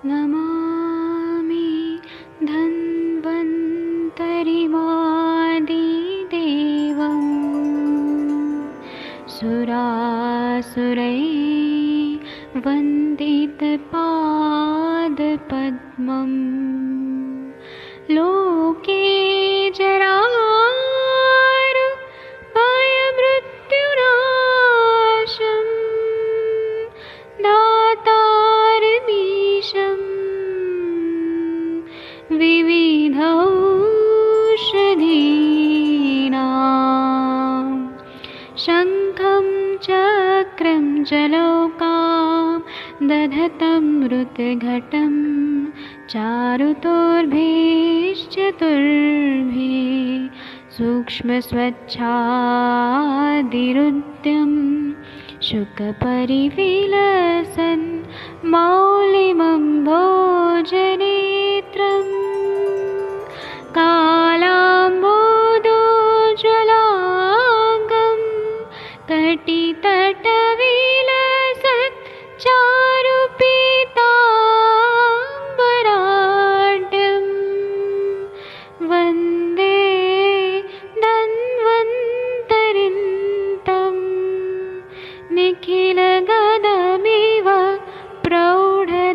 नमामि धन्वन्तरिमादिदेवम् सुरासुरैर्वन्दितपादपद्मम् लोके जरारुभयमृत्युनाशं दातारमीशं विविधौषधीनां शङ्खं चक्रं जलौकां दधतं मृतघटं चारुतोर्भिश्चतुर्भिः सूक्ष्मस्वच्छादिरुद्यं शुकपरिविलसन् मौलिमम्भोजनेत्रं कालाम्बोदोज्ज्वलाङ्गं कटितटविलसत् चारुपीताम्बराढ्यं वन्दे धन्वन्तरिन्तं निखिलगदमिव प्रौढदावाग्निनीलम्।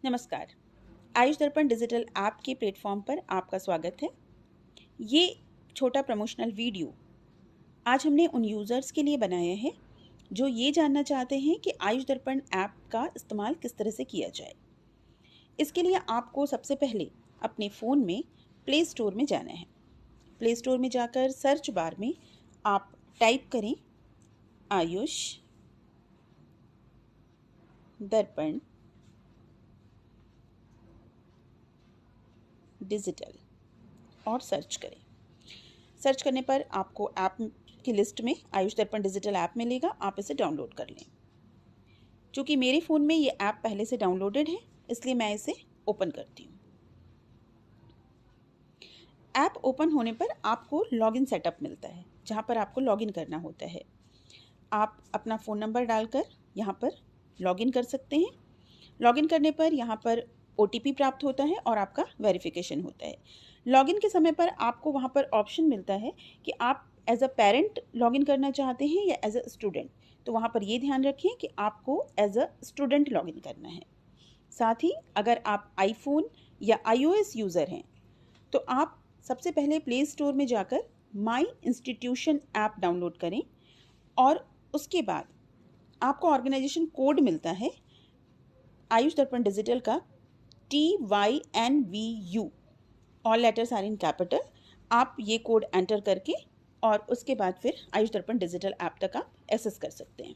नमस्कार। आयुष दर्पण डिजिटल ऐप के प्लेटफॉर्म पर आपका स्वागत है। ये छोटा प्रमोशनल वीडियो आज हमने उन यूज़र्स के लिए बनाया है जो ये जानना चाहते हैं कि आयुष दर्पण ऐप का इस्तेमाल किस तरह से किया जाए। इसके लिए आपको सबसे पहले अपने फ़ोन में प्ले स्टोर में जाना है। प्ले स्टोर में जाकर सर्च बार में आप टाइप करें आयुष दर्पण डिजिटल और सर्च करें। सर्च करने पर आपको ऐप की लिस्ट में आयुष दर्पण डिजिटल ऐप मिलेगा। आप इसे डाउनलोड कर लें। चूँकि मेरे फ़ोन में ये ऐप पहले से डाउनलोडेड है, इसलिए मैं इसे ओपन करती हूँ। ऐप ओपन होने पर आपको लॉगिन सेटअप मिलता है, जहाँ पर आपको लॉगिन करना होता है। आप अपना फ़ोन नंबर डालकर यहाँ पर लॉगिन कर सकते हैं। लॉगिन करने पर यहाँ पर OTP प्राप्त होता है और आपका वेरिफिकेशन होता है। लॉगिन के समय पर आपको वहाँ पर ऑप्शन मिलता है कि आप एज अ पेरेंट लॉगिन करना चाहते हैं या एज अ स्टूडेंट। तो वहाँ पर ये ध्यान रखें कि आपको एज अ स्टूडेंट लॉगिन करना है। साथ ही अगर आप आईफोन या iOS यूज़र हैं तो आप सबसे पहले प्ले स्टोर में जाकर माई इंस्टीट्यूशन ऐप डाउनलोड करें और उसके बाद आपको ऑर्गेनाइजेशन कोड मिलता है आयुष दर्पण डिजिटल का TYNVU, all letters are in capital. आप ये कोड एंटर करके और उसके बाद फिर आयुष दर्पण डिजिटल ऐप तक आप एक्सेस कर सकते हैं।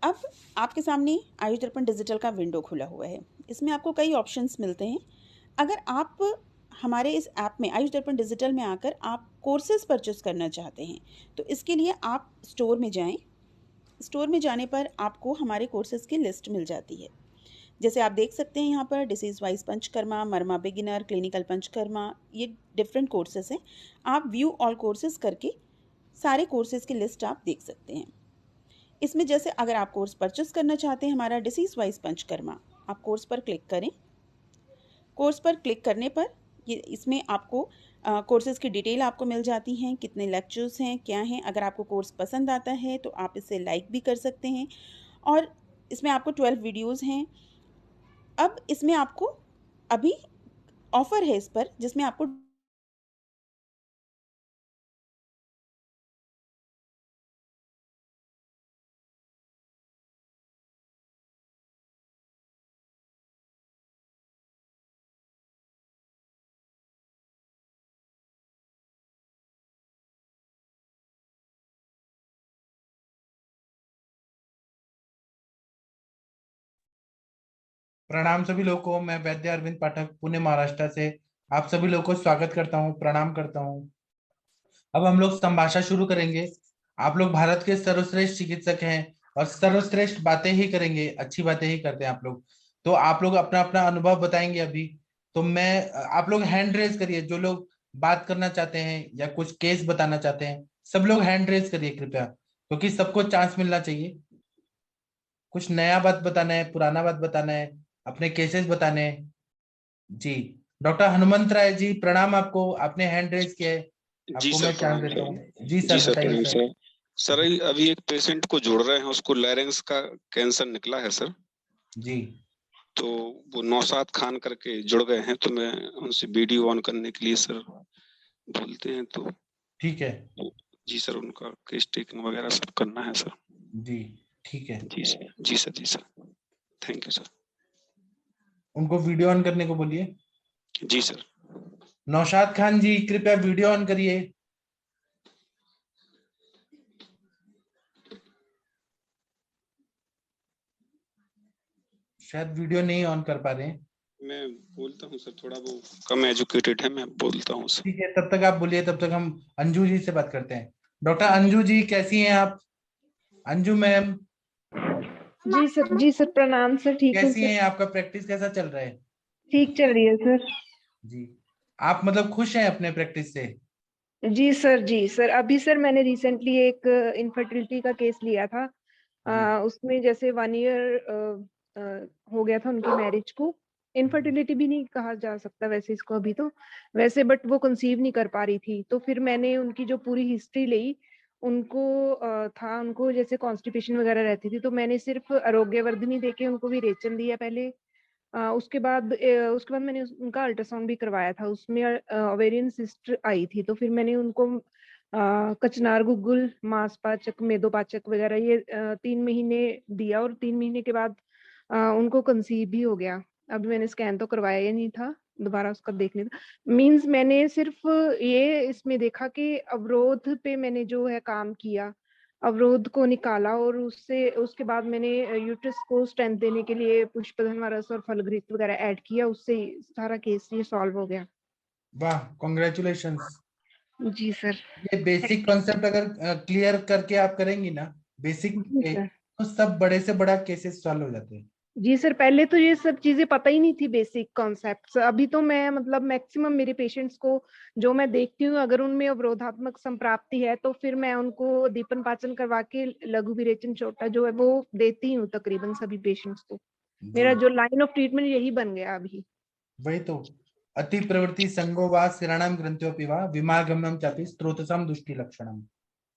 अब आपके सामने आयुष दर्पण डिजिटल का विंडो खुला हुआ है। इसमें आपको कई ऑप्शंस मिलते हैं। अगर आप हमारे इस ऐप में आयुष दर्पण डिजिटल में आकर आप कोर्सेज परचेस करना चाहते हैं तो इसके लिए आप स्टोर में जाएं। स्टोर में जाने पर आपको हमारे कोर्सेज की लिस्ट मिल जाती है। जैसे आप देख सकते हैं यहाँ पर डिसीज़ वाइज पंचकर्मा, मर्मा बिगिनर, क्लिनिकल पंचकर्मा, ये डिफरेंट कोर्सेज हैं। आप व्यू ऑल कोर्सेज करके सारे कोर्सेज की लिस्ट आप देख सकते हैं। इसमें जैसे अगर आप कोर्स परचेस करना चाहते हैं हमारा डिसीज़ वाइज पंचकर्मा, आप कोर्स पर क्लिक करें। कोर्स पर क्लिक करने पर ये इसमें आपको कोर्सेज़ की डिटेल आपको मिल जाती हैं, कितने लेक्चर्स हैं, क्या हैं। अगर आपको कोर्स पसंद आता है तो आप इसे लाइक भी कर सकते हैं। और इसमें आपको 12 वीडियोज़ हैं। अब इसमें आपको अभी ऑफ़र है इस पर, जिसमें आपको प्रणाम सभी लोगों को। मैं वैद्य अरविंद पाठक पुणे महाराष्ट्र से आप सभी लोगों को स्वागत करता हूँ, प्रणाम करता हूँ। अब हम लोग संभाषण शुरू करेंगे। आप लोग भारत के सर्वश्रेष्ठ चिकित्सक हैं और सर्वश्रेष्ठ बातें ही करेंगे, अच्छी बातें ही करते हैं आप लोग। तो आप लोग अपना अपना अनुभव बताएंगे अभी। तो मैं आप लोग हैंड रेज करिए, जो लोग बात करना चाहते हैं या कुछ केस बताना चाहते हैं, सब लोग हैंड रेज करिए कृपया, क्योंकि सबको चांस मिलना चाहिए। कुछ नया बात बताना है, पुराना बात बताना है, अपने केसेस बताने हैं। जी, डॉक्टर हनुमंत राय जी प्रणाम आपको, आपने हैंड रेज किया है, जी आपको सर, मैं चांस प्रणाम देता सर। हूँ। जी जी सर, सर, बताइए प्रणाम सर। सर। सर अभी एक पेशेंट को जोड़ रहे हैं, उसको लैरिंक्स का कैंसर निकला है सर। जी, तो वो नौशाद खान करके जुड़ गए हैं, तो मैं उनसे वीडियो ऑन करने के लिए सर बोलते हैं, तो ठीक है। जी सर, उनका केस टेकिंग वगैरह सब करना है सर। जी, ठीक है। जी सर, जी सर, जी सर, थैंक यू सर। उनको वीडियो ऑन करने को बोलिए। जी सर। नौशाद खान जी कृपया वीडियो ऑन करिए। शायद वीडियो नहीं ऑन कर पा रहे हैं। मैं बोलता हूँ सर, थोड़ा वो कम एजुकेटेड है, मैं बोलता हूँ सर। ठीक है, तब तक आप बोलिए, तब तक हम अंजू जी से बात करते हैं। डॉक्टर अंजू जी कैसी हैं आप? अंजू मैम जी सर, प्रणाम सर। ठीक हूँ कैसी सर। हैं? आपका प्रैक्टिस कैसा चल रहा है? ठीक चल रही है सर। जी, आप मतलब खुश हैं अपने प्रैक्टिस से? जी सर, अभी सर मैंने रिसेंटली एक इनफर्टिलिटी का केस लिया था। जी, उसमें जैसे 1 ईयर हो गया था उनकी मैरिज को। इनफर्टिलिटी भी नहीं कहा जा सकता वैसे इसको अभी तो, वैसे बट वो कंसीव नहीं कर पा रही थी। तो फिर मैंने उनकी जो पूरी हिस्ट्री ली, उनको उनको जैसे कॉन्स्टिपेशन वगैरह रहती थी, तो मैंने सिर्फ आरोग्यवर्धिनी देके उनको भी रेचन दिया पहले। उसके बाद मैंने उनका अल्ट्रासाउंड भी करवाया था, उसमें ओवेरियन सिस्ट आई थी। तो फिर मैंने उनको कचनार गुग्गुल, मांसपाचक, मेदोपाचक वगैरह ये 3 महीने दिया, और 3 महीने के बाद उनको कंसीव भी हो गया। अभी मैंने स्कैन तो करवाया ही नहीं था, दोबारा उसका देखने था। मींस मैंने सिर्फ ये इसमें देखा कि अवरोध पे मैंने जो है काम किया, अवरोध को निकाला, और उससे उसके बाद मैंने यूट्रस को स्ट्रेंथ देने के लिए पुष्पधन रस और फलघृत वगैरह ऐड किया, उससे सारा केस ये सॉल्व हो गया। वाह, कॉन्ग्रेचुलेशंस। जी सर। ये बेसिक कॉन्सेप्ट अगर क्लियर करके आप करेंगी ना, बेसिक जी पे, सर। तो सब बड़े से बड़ा केसेस सॉल्व हो जाते हैं। जी सर, पहले तो ये सब चीजें पता ही नहीं थी, बेसिक कॉन्सेप्ट्स। अभी तो मैं मतलब मैक्सिमम मेरे पेशेंट्स को जो मैं देखती हूँ, अगर उनमें अवरोधात्मक संप्राप्ति है तो फिर मैं उनको दीपन पाचन करवा के लघु विरेचन छोटा जो है वो देती हूँ तकरीबन सभी पेशेंट्स को। जी, मेरा जो लाइन ऑफ ट्रीटमेंट यही बन गया अभी। वही तो। अति प्रवृत्ति संगो वा सिराणाम ग्रंथ्योपि वा विमागम्यम चापि स्त्रोतसम दुष्टि लक्षणम।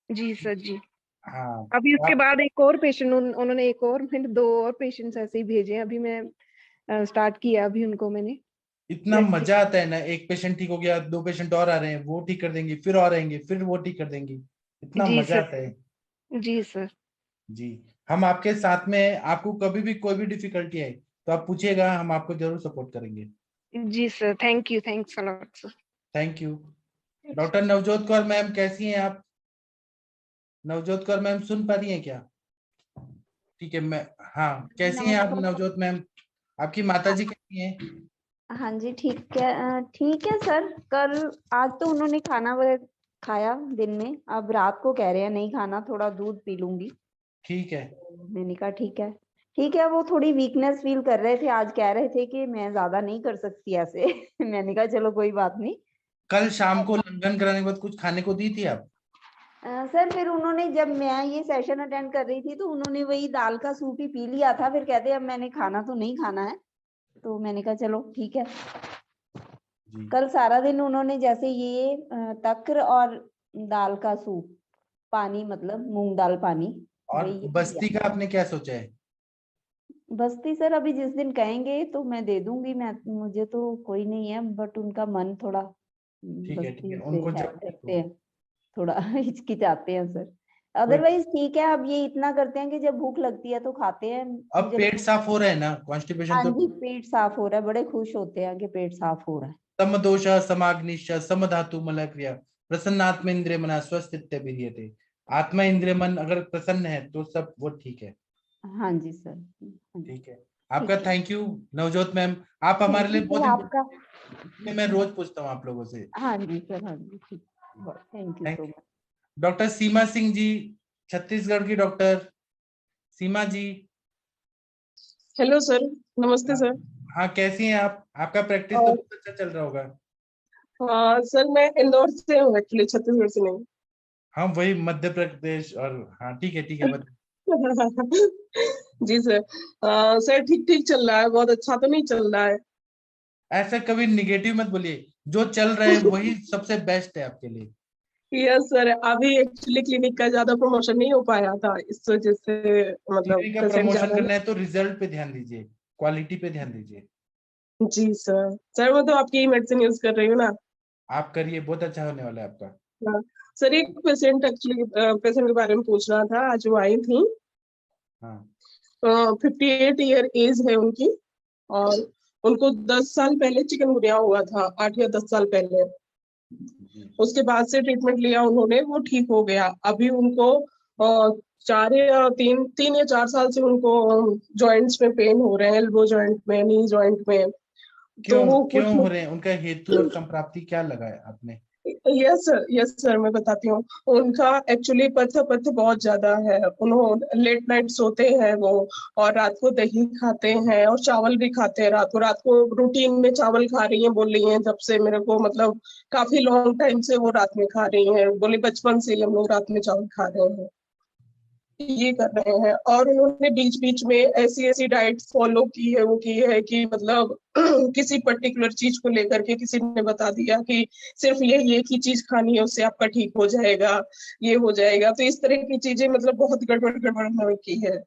जी सर जी। हाँ, अभी उसके आप बाद एक और पेशेंट उन्होंने एक और मैंने 2 और पेशेंट्स ऐसे ही भेजे हैं। अभी मैं स्टार्ट किया अभी उनको मैंने। इतना लेट्स सी। मजा आता है ना, एक पेशेंट ठीक हो गया, 2 पेशेंट और आ रहे हैं, वो ठीक कर देंगी, फिर और आएंगे, फिर वो ठीक कर देंगी। इतना जी मजा सर। आता है। जी सर। जी, हम आपके साथ में हैं। आपको कभी भी कोई भी डिफिकल्टी आए तो आप पूछिएगा, हम आपको जरूर सपोर्ट करेंगे। जी sir, thank you, thanks a lot sir. Thank you. Doctor Navjot Kaur ma'am कैसी हैं आप? नवजोत कौर मैम सुन पा रही हैं क्या? ठीक है, मैं, हाँ, कैसी हैं आप नमस्कार। नवजोत मैम? आपकी माता जी कैसी हैं? हाँ जी, ठीक है सर। कल आज तो उन्होंने खाना वगैरह खाया दिन में, अब रात को कह रहे हैं नहीं खाना, थोड़ा दूध पी लूंगी। ठीक है। मैंने कहा ठीक है, ठीक है। वो थोड़ी वीकनेस फील कर रहे थे, आज कह रहे थे कि मैं ज्यादा नहीं कर सकती ऐसे। मैंने कहा चलो कोई बात नहीं। कल शाम को लंघन कराने के बाद कुछ खाने को दी थी आप? सर फिर उन्होंने, जब मैं ये सेशन अटेंड कर रही थी तो उन्होंने वही दाल का सूप ही पी लिया था, फिर कहते अब मैंने खाना तो नहीं खाना है। तो मैंने कहा चलो ठीक है। जी, कल सारा दिन उन्होंने जैसे ये तक्र और दाल का सूप, पानी मतलब मूंग दाल पानी, और वही बस्ती का आपने क्या सोचा है? बस्ती सर अभी जिस दिन कहेंगे तो मैं दे दूंगी। मैं, मुझे तो कोई नहीं है, बट उनका मन थोड़ा ठीक है, बस्ती से उनको है, जब ठीक करते हो। हैं, थोड़ा हिचकिचाते हैं सर। कोई, अदरवाइज ठीक है। अब ये इतना करते हैं कि जब भूख लगती है तो खाते हैं। अब जब, पेट साफ हो रहा है ना, कॉन्स्टिपेशन हाँ तो? जी, पेट साफ हो रहा है, बड़े खुश होते हैं कि पेट साफ हो रहा है। समदोष समाग्निश्च समधातु मल क्रिया प्रसन्नात्म इंद्रिय मना स्वस्थित्य विधीयते। आत्मा इंद्रिय मन अगर प्रसन्न है तो सब वो ठीक है। हाँ जी सर, हाँ जी। ठीक है। आपका थैंक यू नवजोत मैम, आप हमारे लिए बहुत आपका important, मैं रोज पूछता हूँ आप लोगों से। हाँ जी सर, हाँ जी, ठीक, thank you so much. Doctor Seema Singh ji, Chhattisgarh की doctor Seema ji. Hello sir, नमस्ते सर। हाँ, कैसी हैं आप? आपका प्रैक्टिस तो बहुत अच्छा चल रहा होगा। हाँ सर, मैं इंदौर से हूँ एक्चुअली, छत्तीसगढ़ से नहीं। हाँ, वही मध्य प्रदेश। और हाँ, ठीक है बताइए। जी सर। सर ठीक ठीक चल रहा है, बहुत अच्छा तो नहीं चल रहा है। ऐसा कभी निगेटिव मत बोलिए, जो चल रहा है वही सबसे बेस्ट है आपके लिए। यस सर, अभी एक्चुअली क्लिनिक का ज्यादा प्रमोशन नहीं हो पाया था, इस वजह से मतलब क्लिनिक का पेशेंट प्रमोशन ज्यादा करना है तो रिजल्ट पे ध्यान दीजिए, क्वालिटी पे ध्यान दीजिए। जी सर। सर मैं तो आपकी ही मेडिसिन यूज कर रही हूँ ना। आप करिए, बहुत अच्छा होने वाला है आपका। हाँ। सर एक पेशेंट के बारे में पूछना था, आज वो आई थी। हाँ 58 ईयर एज है उनकी, और उनको 10 साल पहले चिकनगुनिया हुआ था, 8 या 10 साल पहले। जी। उसके बाद से ट्रीटमेंट लिया उन्होंने, वो ठीक हो गया। अभी उनको 3 या 4 साल से उनको जॉइंट्स में पेन हो रहे हैं, एल्बो जॉइंट में, नी जॉइंट में। तो क्यों वो क्यों कुछ हो रहे हैं? उनका हेतु और संप्राप्ति क्या लगा है आपने? यस सर, मैं बताती हूँ। उनका एक्चुअली पथ्य बहुत ज्यादा है, उन्होंने लेट नाइट सोते हैं वो, और रात को दही खाते हैं और चावल भी खाते हैं। रात को रूटीन में चावल खा रही हैं, बोल रही हैं जब से मेरे को, मतलब काफी लॉन्ग टाइम से वो रात में खा रही हैं। बोले बचपन से ही हम लोग रात में चावल खा रहे हैं, ये कर रहे हैं। और उन्होंने बीच बीच में ऐसी ऐसी डाइट फॉलो की है, वो की है कि मतलब किसी पर्टिकुलर चीज को लेकर के किसी ने बता दिया कि सिर्फ ये एक ही चीज खानी है, उससे आपका ठीक हो जाएगा, ये हो जाएगा। तो इस तरह की चीजें मतलब बहुत गड़बड़ गड़बड़ उन्होंने की है।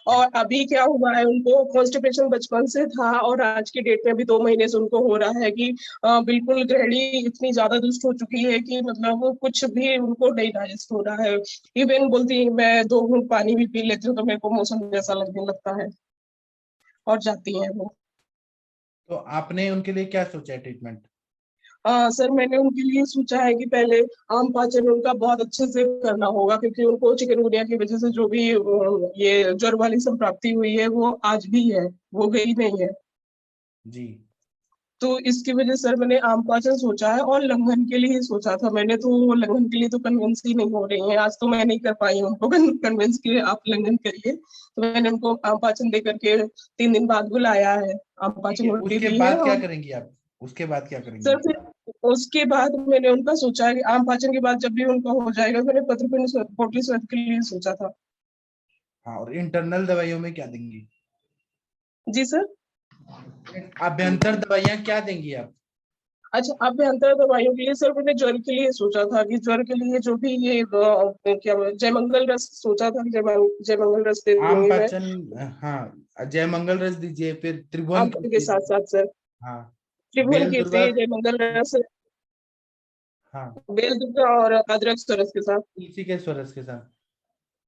और अभी क्या हुआ है, उनको कॉन्स्टिपेशन बचपन से था, और आज की डेट में अभी 2 महीने से उनको हो रहा है कि बिल्कुल गृहिणी इतनी ज्यादा दुष्ट हो चुकी है कि मतलब वो कुछ भी उनको नहीं डाइजेस्ट हो रहा है। इवन बोलती है मैं 2 घूंट पानी भी पी लेती हूँ तो मेरे को मोशन जैसा लगने लगता है, और जाती है वो। तो आपने उनके लिए क्या सोचा है ट्रीटमेंट? सर मैंने उनके लिए सोचा है कि पहले आम पाचन उनका बहुत अच्छे से करना होगा, क्योंकि उनको चिकनगुनिया की वजह से जो भी ये ज्वर वाली संप्राप्ति हुई है वो आज भी है, वो गई नहीं है। जी। तो इसकी वजह सर मैंने आम पाचन सोचा है, और लंघन के लिए सोचा था मैंने। तो वो लंघन के लिए तो कन्विंस ही नहीं हो रही है, आज तो मैं नहीं कर पाई उनको कन्विंस के आप लंघन करिए। तो मैंने उनको आम पाचन दे करके 3 दिन बाद बुलाया है, आम ठीक पाचन है, उल्टी उसके दी है। बाद क्या और करेंगी आप? उसके बाद क्या सर करेंगी? फिर उसके बाद मैंने उनका सोचा है कि आम पाचन के बाद जब भी उनका हो जाएगा, मैंने पत्रपिंड पोटली स्वाद के लिए सोचा था। हाँ, और इंटरनल दवाइयों में क्या देंगी? जी सर। अभ्यंतर दवाइयाँ क्या देंगी आप? अच्छा, अभ्यंतर दवाइयों के लिए सर मैंने ज्वर के लिए सोचा था कि ज्वर के लिए जो भी ये क्या जयमंगल रस सोचा था, जयमंगल रस दे आम दूंगी मैं। पाचन, हाँ, जय मंगल रस दीजिए, फिर त्रिभुवन आम के कीजिए। साथ साथ सर हाँ, त्रिभुवन बेल दुर्वा। कीर्ति, जयमंगल रस, हाँ, बेल दुर्गा और अदरक सरस के साथ, तुलसी के स्वरस के साथ,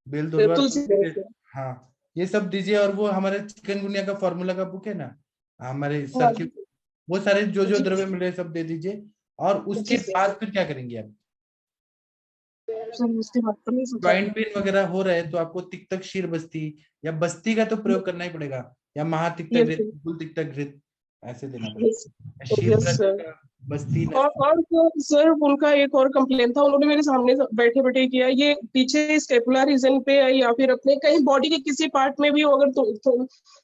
बेल दुर्वा तुलसी तुलसी के के। रस से। हाँ, ये सब दीजिए। और वो हमारे चिकनगुनिया का फॉर्मूला का बुक है ना, हमारे हाँ सर के, वो सारे जो जो जी द्रव्य मिल रहे हैं सब दे दीजिए। और उसके जी सर। बाद फिर क्या करेंगे आप? सर उसके बाद तो नहीं सोचा ज्वाइंट था। पेन वगैरह हो रहा है तो आपको तिक्तक क्षीर बस्ती या बस्ती का तो प्रयोग करना ही पड़ेगा, या महातिक्तक यस घृत, कुल तिक्तक घृत, ऐसे देना यस पड़ेगा। क्षीर यस रस सर। का, बस्ती और सर उनका एक और कंप्लेन था, उन्होंने मेरे सामने बैठे बैठे किया, ये पीछे स्टेपुलर रीजन पे या फिर अपने कहीं बॉडी के किसी पार्ट में भी वो अगर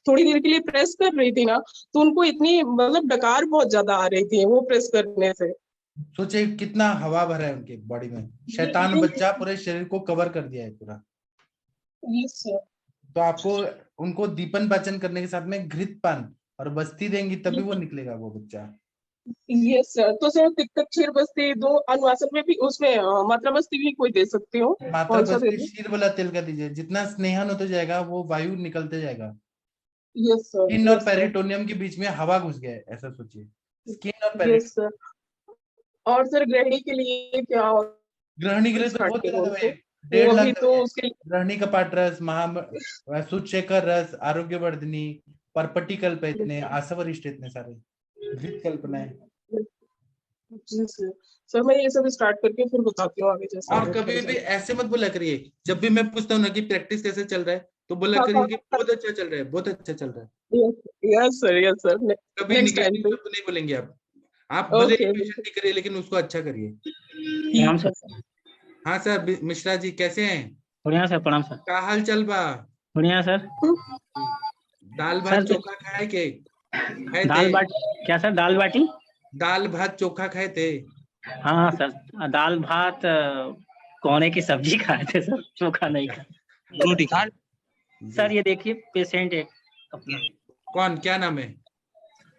थोड़ी देर के लिए प्रेस कर रही थी ना, तो उनको इतनी मतलब डकार बहुत ज्यादा आ रही थी वो प्रेस करने से। सोचे कितना हवा भरा है उनके बॉडी में, शैतान बच्चा पूरे शरीर को कवर कर दिया है पूरा। Yes sir. तो आपको उनको दीपन पाचन करने के साथ में घृत पान और बस्ती देंगी, तभी वो निकलेगा वो बच्चा। Yes sir. तो सर तिक्तक क्षीर बस्ती दो, अनुवासन में भी उसमें मात्रा बस्ती भी कोई दे सकती हो, मात्रा कौन सा दे बस्ती दूं? क्षीर वाला तेल का दीजिए, जितना स्नेहन होता जाएगा वो वायु निकलते जाएगा। यस सर, स्किन और यस सर, पेरिटोनियम के बीच में हवा घुस गया है, ऐसा सोचिए। स्किन और यस पेरिटोनियम। सर। और सर गृहिणी के लिए क्या ग्रहणी के लिए तो स्टार्ट बहुत करूँ ज्यादा दवाई उनको? है, वो 1.5 लाख अभी तो दवाई है। उसके ग्रहणी कपाट रस, सुचेकर रस, आरोग्यवर्धिनी, परपटी कल्प, इतने आसवरिष्ट, इतने सारे घृत कल्पना है। जी सर। सर मैं ये सब स्टार्ट करके फिर बताती हूँ आगे जैसा और होगा कभी भी रिजल्ट। ऐसे मत बोला करिए, जब भी मैं पूछता हूँ ना कि प्रैक्टिस कैसे चल रहा है, तो बोला हाँ, करिए कि हाँ, बहुत अच्छा चल रहा है, बहुत अच्छा चल रहा है। Yes sir, yes sir. कभी नेक्स्ट टाइम निगेटिव पे। शब्द नहीं बोलेंगे आप भले ही ओके। पेशेंट की करिए लेकिन उसको अच्छा करिए। प्रणाम सर। हाँ सर, मिश्रा जी कैसे हैं? बढ़िया सर, प्रणाम सर। का हाल चल बा? बढ़िया सर। दाल भात सर चोखा खाए के खाए थे? दाल बाटी, क्या सर? दाल बाटी? दाल भात चोखा खाए थे? हाँ सर, दाल भात कोने की सब्जी खाए थे सर, चोखा नहीं खाया। रोटी खा। सर ये देखिए पेशेंट एक अपना। कौन, क्या नाम है?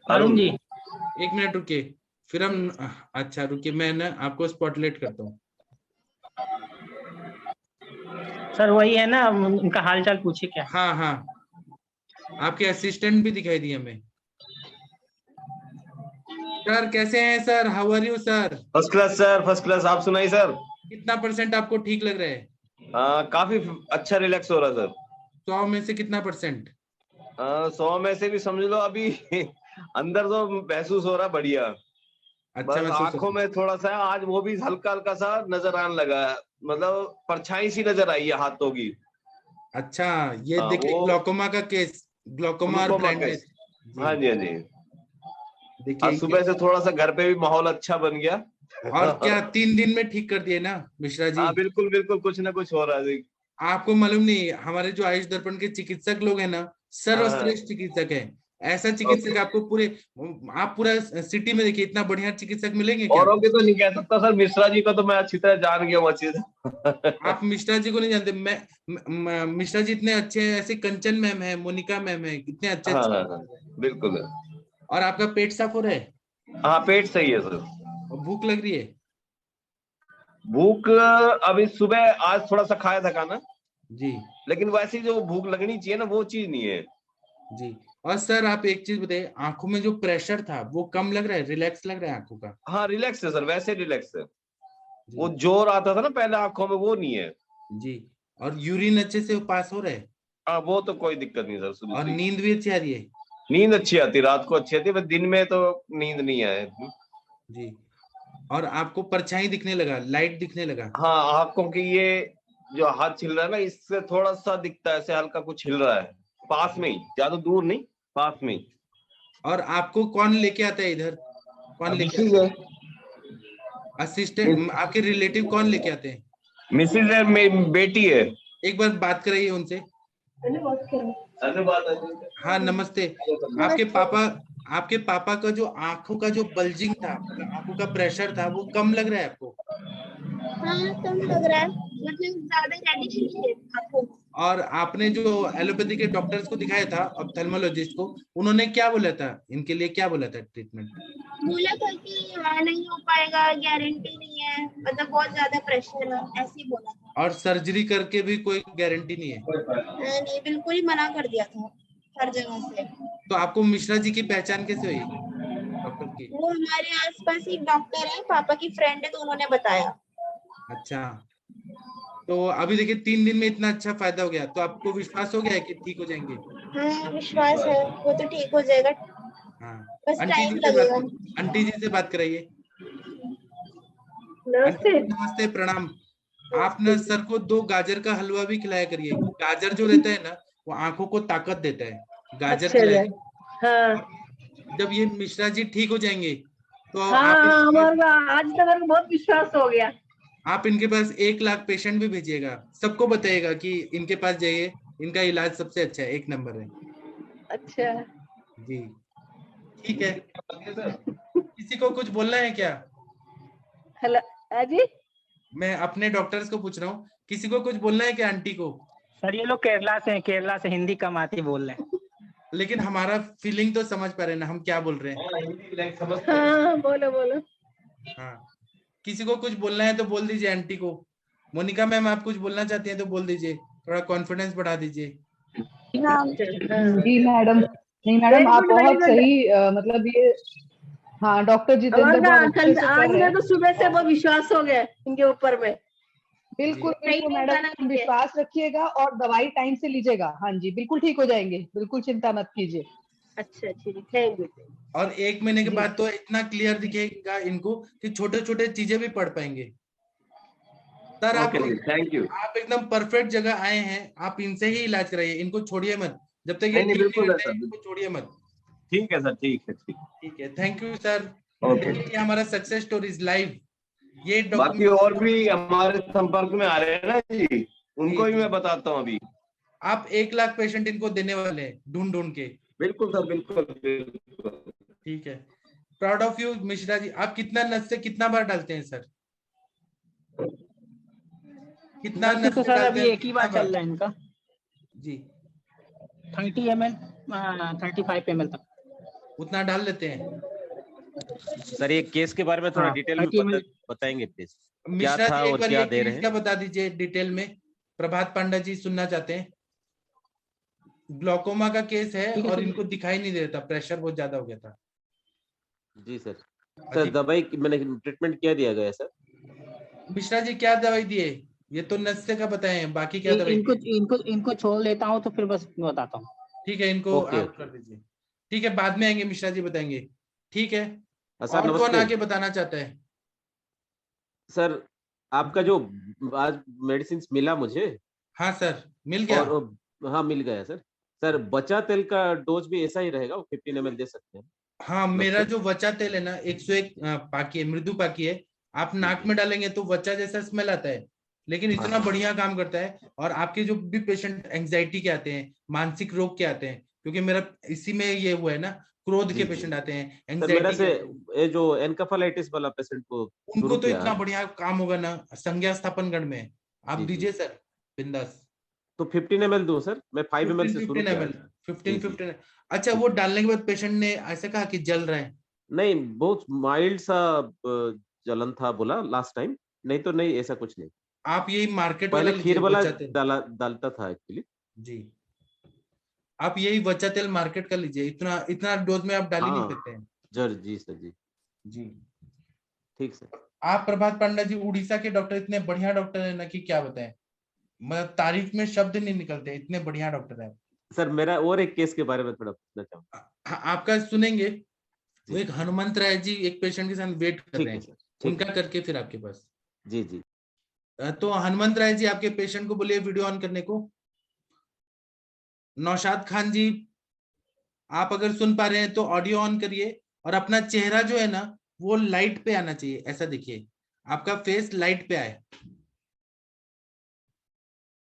अरुण जी। एक मिनट रुकिए, फिर हम, अच्छा रुकिए, मैं ना आपको स्पॉटलाइट करता हूँ। सर वही है ना, उनका हाल चाल पूछिए क्या। हाँ हाँ, आपके असिस्टेंट भी दिखाई दिए हमें। सर कैसे हैं sir? How are you sir? First class sir, first class. आप सुनाइए सर। कितना % आपको ठीक लग रहा है? काफी अच्छा रिलैक्स हो रहा है सर। 100 में से कितना %? 100 में से भी समझ लो अभी अंदर तो महसूस हो रहा बढ़िया। अच्छा बस महसूस हो आंखों रहा है। में थोड़ा सा आज वो भी हल्का हल्का सा नजर आने लगा है, मतलब परछाई सी नजर आई है हाथों की। अच्छा, ये हाँ, देखिए वो ग्लोकोमा का केस, ग्लोकोमा और ग्लूकोमा ब्लाइंडनेस। का। हाँ जी, हाँ जी। देखिए आज सुबह से थोड़ा सा घर पे भी माहौल अच्छा बन गया। और क्या 3 दिन में ठीक कर दिए ना मिश्रा जी? हाँ बिल्कुल बिल्कुल, कुछ ना कुछ हो रहा है जी। आपको मालूम नहीं, हमारे जो आयुष दर्पण के चिकित्सक लोग हैं ना, हाँ, सर्वश्रेष्ठ चिकित्सक है। ऐसा चिकित्सक आपको पूरे, आप पूरा सिटी में देखिए, इतना बढ़िया चिकित्सक मिलेंगे क्या? औरों के तो नहीं कह सकता सर, मिश्रा जी को तो मैं अच्छी तरह जान गया हूँ अच्छी तरह। आप मिश्रा जी को नहीं जानते, मिश्रा जी इतने अच्छे हैं, ऐसे कंचन मैम है, मोनिका मैम है, इतने अच्छे हाँ अच्छे। हाँ हाँ, बिल्कुल। और आपका पेट साफ हो रहा है? हाँ पेट सही है सर। और भूख लग रही है? भूख अभी सुबह आज थोड़ा सा खाया था खाना, जी लेकिन वैसी जो भूख लगनी चाहिए ना वो चीज नहीं है। जी। और सर आप एक चीज बताइए, आंखों में जो प्रेशर था वो कम लग रहा है, रिलैक्स लग रहा है आंखों का? हाँ रिलैक्स है सर, वैसे रिलैक्स है। जी वो जोर आता था ना पहले आंखों में, वो नहीं है। जी। और यूरिन अच्छे से पास हो रहा है? हाँ वो तो कोई दिक्कत नहीं सर, शुरू और से ही। नींद भी अच्छी आ रही है? नींद अच्छी आती, रात को अच्छी आती है, बस दिन में तो नींद नहीं आए। जी। और आपको परछाई दिखने लगा, लाइट दिखने लगा? हाँ आंखों की ये जो हाथ छिल रहा है ना, इससे थोड़ा सा दिखता है, ऐसे हल्का कुछ हिल रहा है, पास में ही, ज्यादा दूर नहीं, पास में ही। और आपको कौन लेके आता है इधर? कौन लेके मिसिज आता है। है? असिस्टेंट, आपके रिलेटिव कौन लेके आते हैं? मिसिज है, मेरी बेटी है। एक बार बात कराइए उनसे। हाँ नमस्ते। आपके पापा का जो आंखों का जो बल्जिंग था, मतलब आंखों का प्रेशर था, वो कम लग रहा है आपको? हाँ कम लग रहा है, मतलब ज्यादा रेडिश नहीं है आंखों में। और आपने जो एलोपैथी के डॉक्टर्स को दिखाया था, ऑप्थेल्मोलॉजिस्ट को, उन्होंने क्या बोला था इनके लिए, क्या बोला था ट्रीटमेंट? बोला था कि हाँ नहीं हो पाएगा, गारंटी नहीं है, मतलब बहुत ज्यादा प्रेशर है, ऐसे ही बोला था। और सर्जरी करके भी कोई गारंटी नहीं है? नहीं, बिल्कुल ही मना कर दिया था हर जगह से। तो आपको मिश्रा जी की पहचान कैसे हुई डॉक्टर की? वो हमारे आसपास एक डॉक्टर है, पापा की फ्रेंड है, तो उन्होंने बताया। अच्छा, तो अभी देखिए 3 दिन में इतना अच्छा फायदा हो गया, तो आपको विश्वास हो गया है कि ठीक हो जाएंगे? हाँ विश्वास है, वो तो ठीक हो जाएगा, हाँ। बस आंटी टाइम जी से लगेगा। आंटी जी से बात कराइए। नमस्ते। आंटी जी, नमस्ते, प्रणाम। आप ना सर को 2 गाजर का हलवा भी खिलाया करिए। गाजर जो रहता है ना, वो आंखों को ताकत देता है, गाजर अच्छा खिलाया। हाँ जब ये मिश्रा जी ठीक हो जाएंगे तो हाँ, हमारा आज तक मेरे को बहुत विश्वास हो गया। आप इनके पास 1 लाख पेशेंट भी भेजिएगा, सबको बताइएगा कि इनके पास जाइए, इनका इलाज सबसे अच्छा है, 1 नंबर है। अच्छा जी ठीक है। किसी को कुछ बोलना है क्या? हेलो जी, मैं अपने डॉक्टर्स को पूछ रहा हूँ, किसी को कुछ बोलना है क्या आंटी को? सर ये लोग केरला से हैं, केरला से हिंदी कम आती बोल रहे हैं। लेकिन हमारा फीलिंग तो समझ पा रहे हैं ना हम क्या बोल रहे हैं? हाँ बोलो बोलो। हाँ, किसी को कुछ बोलना है तो बोल दीजिए आंटी को। मोनिका मैम, आप कुछ बोलना चाहती हैं तो बोल दीजिए, थोड़ा कॉन्फिडेंस बढ़ा दीजिए। जी मैडम, नहीं मैडम आप बहुत सही, मतलब ये, हाँ डॉक्टर जितेंद्र बहुत अच्छे से कर रहे हैं। तो सुबह से बहुत विश्वास हो गया इनके ऊपर में। बिल्कुल बिल्कुल मैडम, विश्वास रखिएगा और दवाई टाइम से लीजिएगा। हाँ जी बिल्कुल ठीक हो जाएंगे, बिल्कुल चिंता मत कीजिए। अच्छा ठीक, थैंक यू। और 1 महीने के बाद तो इतना क्लियर दिखेगा इनको कि छोटे छोटे चीजें भी पढ़ पाएंगे। सर आप ओके थैंक यू। आप एकदम परफेक्ट जगह आए हैं, आप इनसे ही इलाज कराइए, इनको छोड़िए मत जब तक ये नहीं ठीक बिल्कुल नहीं है होते, सर, इनको छोड़िए मत। ठीक है सर, ठीक है ठीक। ठीक है, थैंक यू सर। ओके। ये हमारा सक्सेस स्टोरीज लाइव, ये बाकी डॉक्यूमेंट और भी हमारे संपर्क में आ रहे हैं ना जी, उनको भी मैं बताता हूँ अभी। आप 1 लाख पेशेंट इनको देने वाले हैं ढूंढ ढूंढ के। बिल्कुल सर, बिल्कुल बिल्कुल। ठीक है, proud of you Mishra ji. आप कितना नस से कितना बार डालते हैं सर? कितना नस नस तो से सर डालते अभी हैं? एक ही बार चल रहा है इनका जी 30 ml 35 ml तक उतना डाल लेते हैं। सर ये केस के बारे में थोड़ा हाँ, डिटेल में 30 ml बताएंगे प्लीज, क्या मिश्रा था जी एक और बार क्या ये दे रहे केस हैं? का बता दीजिए डिटेल में, प्रभात पांडा जी सुनना चाहते हैं। ग्लोकोमा का केस है और इनको दिखाई नहीं देता, प्रेशर बहुत ज्यादा हो गया था। जी सर। सर दवाई मैंने ट्रीटमेंट क्या दिया गया सर? मिश्रा जी क्या दवाई दिए? ये तो नस्से का बताए हैं, बाकी क्या दवाई इनको दिए? इनको इनको छोड़ लेता हूँ तो फिर बस बताता हूँ। ठीक है, इनको ओके, आप कर दीजिए। ठीक है, बाद में आएंगे, मिश्रा जी बताएंगे। ठीक है, सर और कौन नमस्ते। आगे बताना चाहता है? सर आपका जो आज मेडिसिन मिला मुझे। हाँ सर, मिल गया। और हाँ मिल गया सर। सर बचा तेल का डोज भी ऐसा ही रहेगा, 15 ml दे सकते हैं? हाँ, मेरा जो वचा तेल है ना 101 पाकी है, मृदु पाकी है। आप नाक में डालेंगे तो वचा जैसा स्मेल आता है, लेकिन इतना बढ़िया काम करता है। और आपके जो भी पेशेंट एंजाइटी के आते हैं, मानसिक रोग के आते हैं, क्योंकि मेरा इसी में ये हुआ है ना, क्रोध के पेशेंट आते हैं, सर मेरा एंजाइटी से ये जो एनकेफेलाइटिस वाला पेशेंट को उनको तो किया इतना है। बढ़िया काम होगा ना, संज्ञा स्थापन गण में आप जी, जी। दीजिए सर, बिंदास। तो 15 ml दूं सर? मैं 5 ml से शुरू 15 किया ml, है। 15 अच्छा, वो डालने के बाद पेशेंट ने ऐसे कहा कि जल रहा है? नहीं, बहुत माइल्ड सा जलन था बोला लास्ट टाइम, नहीं तो नहीं ऐसा कुछ नहीं। आप यही मार्केट वाला पहले खीर लीजिए, वाला वचा तेल। डालता था एक्चुअली। जी, आप यही वचा तेल मार्केट का लीजिए, इतना इतना डोज में आप डाल ही नहीं हाँ सकते हैं। जर जी सर जी जी ठीक सर। आप प्रभात पांडा जी, उड़ीसा के डॉक्टर इतने बढ़िया डॉक्टर है ना कि क्या बताएं, मतलब तारीफ में शब्द नहीं निकलते, इतने बढ़िया डॉक्टर है। सर मेरा और एक केस के बारे में थोड़ा पूछना चाहूँगा। आपका सुनेंगे। वो एक हनुमंत राय जी एक पेशेंट के साथ वेट कर ठीक रहे है हैं, सर। उनका करके फिर आपके पास। जी जी तो हनुमंत राय जी आपके पेशेंट को बोलिए वीडियो ऑन करने को। नौशाद खान जी, आप अगर सुन पा रहे हैं तो ऑडियो ऑन करिए, और अपना चेहरा जो है ना वो लाइट पे आना चाहिए, ऐसा देखिए आपका फेस लाइट पे आए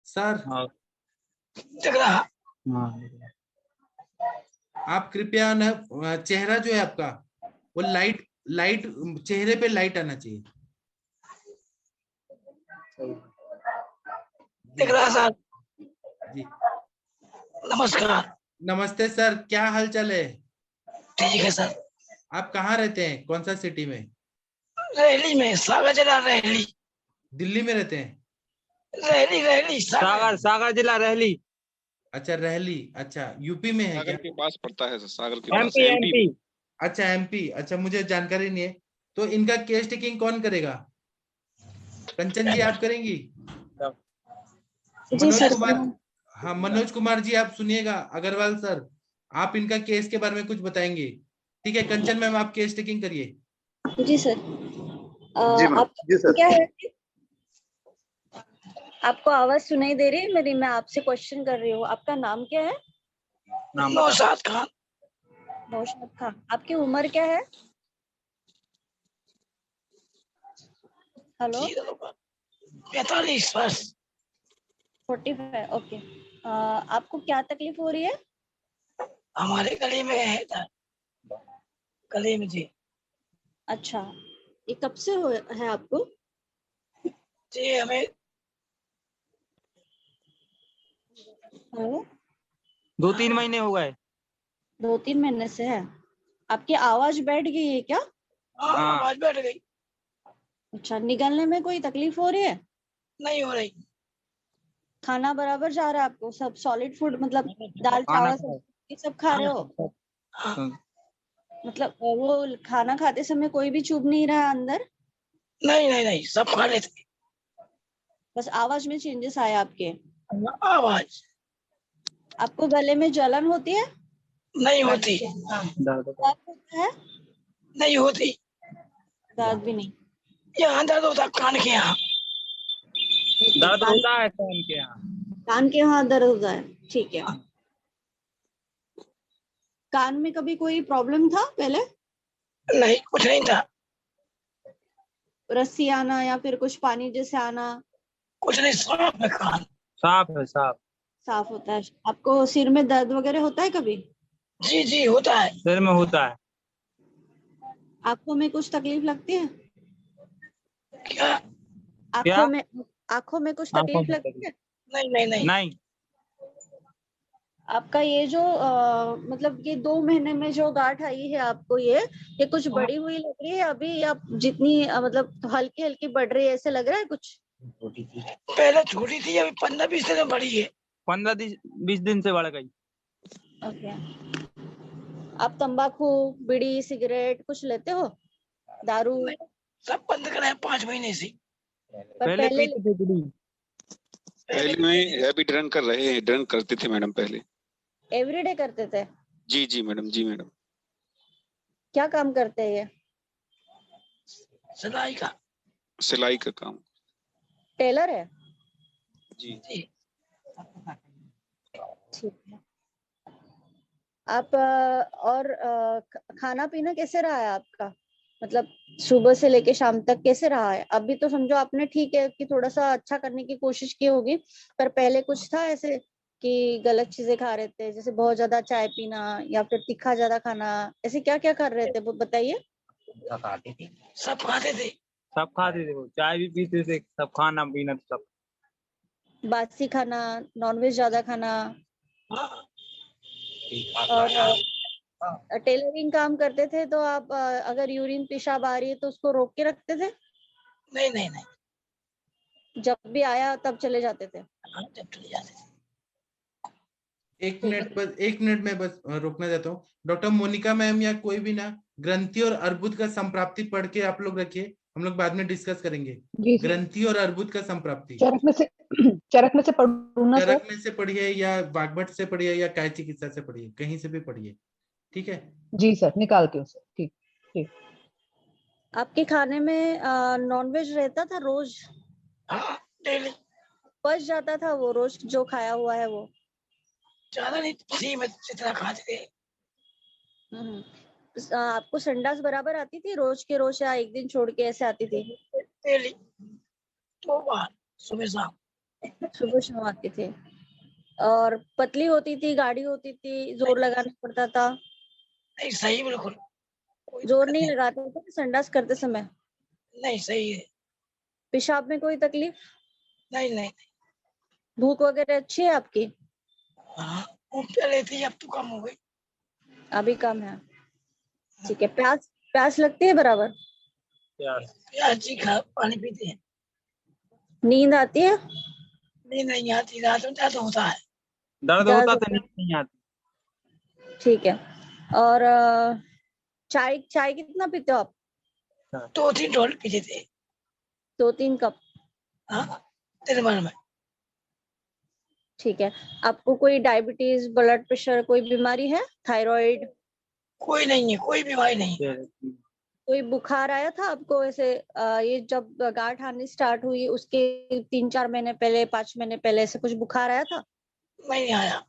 सर। आप कृपया न, चेहरा जो है आपका वो लाइट लाइट चेहरे पे लाइट आना चाहिए। दिख रहा सर? जी नमस्कार। नमस्ते सर, क्या हाल चाल है? ठीक है सर। आप कहाँ रहते हैं, कौन सा सिटी में? रहली में, सागर जिला रहली। दिल्ली में रहते हैं? रहली रहली सागर सागर जिला रहली। अच्छा रहली, अच्छा यूपी में है क्या? सागर के पास पड़ता है सर, सागर के पास एमपी एमपी। अच्छा एमपी, अच्छा मुझे जानकारी नहीं है। तो इनका केस टेकिंग कौन करेगा? कंचन जी आप करेंगी? मनोज कुमार, हाँ मनोज कुमार जी आप सुनिएगा, अग्रवाल सर आप इनका केस के बारे में कुछ बताएंगे। ठीक है, कंचन मैम आप केस टेकिंग करिए। जी सर। जी सर। क्या है, आपको आवाज सुनाई दे रही है मेरी? मैं आपसे क्वेश्चन कर रही हूँ, आपका नाम क्या है? नौशाद खान। नौशाद खान, आपकी उम्र क्या है? हेलो 45 वर्ष। 45, ओके। आपको क्या तकलीफ हो रही है? हमारे गले में है, गले में जी। अच्छा, ये कब से है आपको? जी हमें 2-3 महीने हो गए। 2-3 महीने से है। आपकी आवाज बैठ गई है क्या? हाँ आवाज बैठ गई। अच्छा, निगलने में कोई तकलीफ हो रही है? नहीं हो रही। खाना बराबर जा रहा है आपको? सब सॉलिड फूड, मतलब दाल चावल सब्जी सब खा रहे हो? मतलब वो खाना खाते समय कोई भी चुभ नहीं रहा अंदर? नहीं नहीं नहीं, सब खा लेते। बस आवाज में चेंजेस आए आपके? आवाज। आपको गले में जलन होती है? नहीं होती। दर्द होता है? नहीं होती। दर्द भी नहीं? यहाँ दर्द होता कान के यहाँ। दर्द होता है कान के यहाँ। कान के यहाँ दर्द होता है, ठीक है। कान में कभी कोई प्रॉब्लम था पहले? नहीं, कुछ नहीं था। रस्सी आना या फिर कुछ पानी जैसे आना? कुछ नहीं, साफ है कान। साफ है, साफ। साफ होता है। आपको सिर में दर्द वगैरह होता है कभी? जी जी होता है। सिर में होता है। आंखों में कुछ तकलीफ लगती है? क्या? आंखों में कुछ तकलीफ लगती है? नहीं नहीं नहीं नहीं। आपका ये जो मतलब ये 2 महीने में जो गांठ आई है आपको, ये कुछ बड़ी हुई लग रही है अभी, या जितनी मतलब हल्की हल्की बढ़ रही है, ऐसे लग रहा है कुछ? पहले छोटी थी, अभी 15-20 दिन में बड़ी है। 15-20 दिन से बढ़ गई। ओके। आप तंबाकू, बीड़ी, सिगरेट कुछ लेते हो? दारू? सब बंद करा है 5 महीने से। पहले पीते थे बीड़ी। पहले में हैवी ड्रिंक कर रहे हैं, ड्रिंक करते थे मैडम पहले। एवरीडे करते थे? जी जी मैडम, जी मैडम। क्या काम करते हैं ये? सिलाई का। सिलाई का काम। टेलर है? जी। ठीक है। आप और खाना पीना कैसे रहा है आपका? मतलब सुबह से लेके शाम तक कैसे रहा है? अभी तो समझो आपने ठीक है कि थोड़ा सा अच्छा करने की कोशिश की होगी, पर पहले कुछ था ऐसे कि गलत चीजें खा रहे थे, जैसे बहुत ज्यादा चाय पीना या फिर तीखा ज्यादा खाना, ऐसे क्या क्या कर रहे थे वो बताइए। सब खाते थे। सब खाते थे वो, चाय भी पीते थे, सब खाना पीना सब। बासी खाना, नॉनवेज ज्यादा खाना। और टेलरिंग काम करते थे तो आप अगर यूरिन पेशाब आ रही है तो उसको रोक के रखते थे? नहीं नहीं नहीं, जब भी आया तब चले जाते थे? जब चले जाते थे। 1 मिनट में बस रोकना चाहता हूँ। डॉक्टर मोनिका मैम या कोई भी ना, ग्रंथि और अर्बुद का संप्राप्ति पढ़ के आप लोग रखिए, हम लोग बाद में डिस्कस करेंगे। ग्रंथि और अर्बुद का संप्राप्ति चरक में से पढ़ूं ना सर? चरक में से पढ़िए या वाग्भट से पढ़िए या काय चिकित्सा से पढ़िए, कहीं से भी पढ़िए, ठीक है? जी सर, निकालती हूँ सर। ठीक ठीक। आपके खाने में नॉनवेज रहता था रोज? हाँ, डेली। पच जाता था वो रोज जो खाया हुआ है वो? ज्यादा नहीं, सही में जितना खाते थे। आपको संडास बराबर आती थी रोज के रोज या एक दिन छोड़ के ऐसे आती थी? डेली 2 बार, सुबह शाम। सुबह शाम आती थी। और पतली होती थी, गाढ़ी होती थी, जोर लगाना पड़ता था? नहीं, सही बिल्कुल। जोर नहीं लगाते थे संडास करते समय? नहीं, सही है। पेशाब में कोई तकलीफ? नहीं नहीं। भूख वगैरह अच्छी है आपकी? हाँ, पहले थी, अब तो कम हो गई। अभी कम है, ठीक है। प्यास प्यास लगती है बराबर? प्यास जी, पानी पीते हैं। नींद आती है? नींद नहीं आती, रात में दर्द होता है। दर्द होता तो नींद नहीं आती। ठीक है। और चाय चाय कितना पीते हो आप? 2-3 ढोल पीते थे। 2-3 कप? हाँ, दिन भर में। ठीक है। आपको कोई डायबिटीज, ब्लड प्रेशर, कोई बीमारी है? थायराइड? कोई नहीं है, कोई बीमारी नहीं। कोई बुखार आया था आपको ऐसे ये जब गांठ आनी स्टार्ट हुई उसके 3-4 महीने पहले, 5 महीने पहले ऐसे कुछ बुखार आया था? नहीं आया।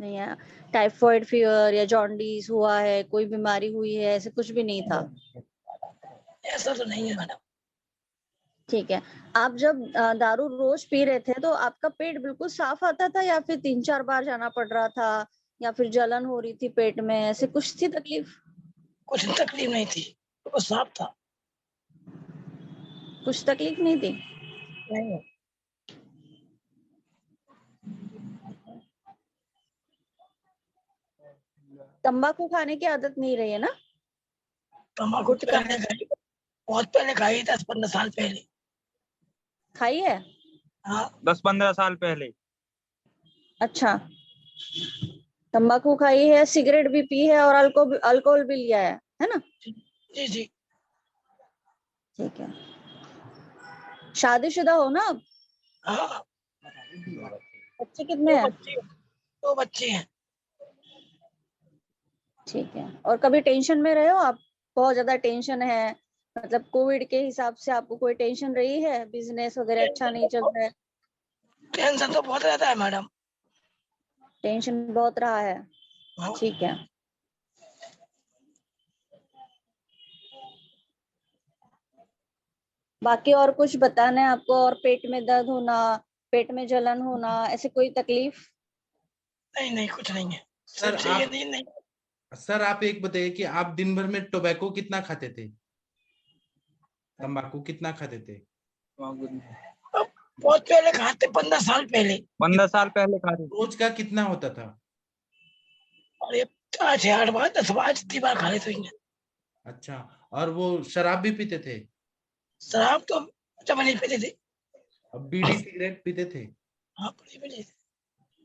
नहीं आया। टाइफाइड फीवर या जॉन्डिस हुआ है, कोई बीमारी हुई है, ऐसे कुछ भी नहीं था? ऐसा तो नहीं है मैडम। ठीक है। आप जब दारू रोज पी रहे थे तो आपका पेट बिल्कुल साफ आता था या फिर 3-4 बार जाना पड़ रहा था, या फिर जलन हो रही थी पेट में, ऐसे कुछ थी तकलीफ? कुछ तकलीफ नहीं थी, वो साफ था। कुछ तकलीफ नहीं थी? नहीं। तंबाकू खाने की आदत नहीं रही है ना? तंबाकू बहुत पहले खाई, 10-15 साल पहले खाई है। हाँ, 10-15 साल पहले। अच्छा, तंबाकू खाई है, सिगरेट भी पी है और अल्कोहल भी लिया है ना? जी जी। ठीक है। शादीशुदा हो ना आप? हाँ। बच्चे कितने हैं? 2 बच्चे हैं। ठीक है। और कभी टेंशन में रहे हो आप? बहुत ज्यादा टेंशन है, मतलब कोविड के हिसाब से आपको कोई टेंशन रही है? बिजनेस वगैरह अच्छा नहीं चल रहा है? टेंशन तो बहुत रहता है मैडम। टेंशन बहुत रहा है, ठीक है। बाकी और कुछ बताना है आपको? और पेट में दर्द होना, पेट में जलन होना, ऐसे कोई तकलीफ? नहीं नहीं, कुछ नहीं है। सर आप नहीं। सर आप एक बताइए कि आप दिन भर में टोबैको कितना खाते थे, तंबाकू कितना खाते थे? बहुत पहले खाते, 15 साल पहले। 15 साल पहले खाते। रोज का कितना होता था? अरे 4-8 बार 10 बार जितनी बार खा लेते हैं। अच्छा, और वो शराब भी पीते थे? शराब तो जब नहीं पीते थे। अब बीड़ी सिगरेट पीते थे? हाँ, पीते थे।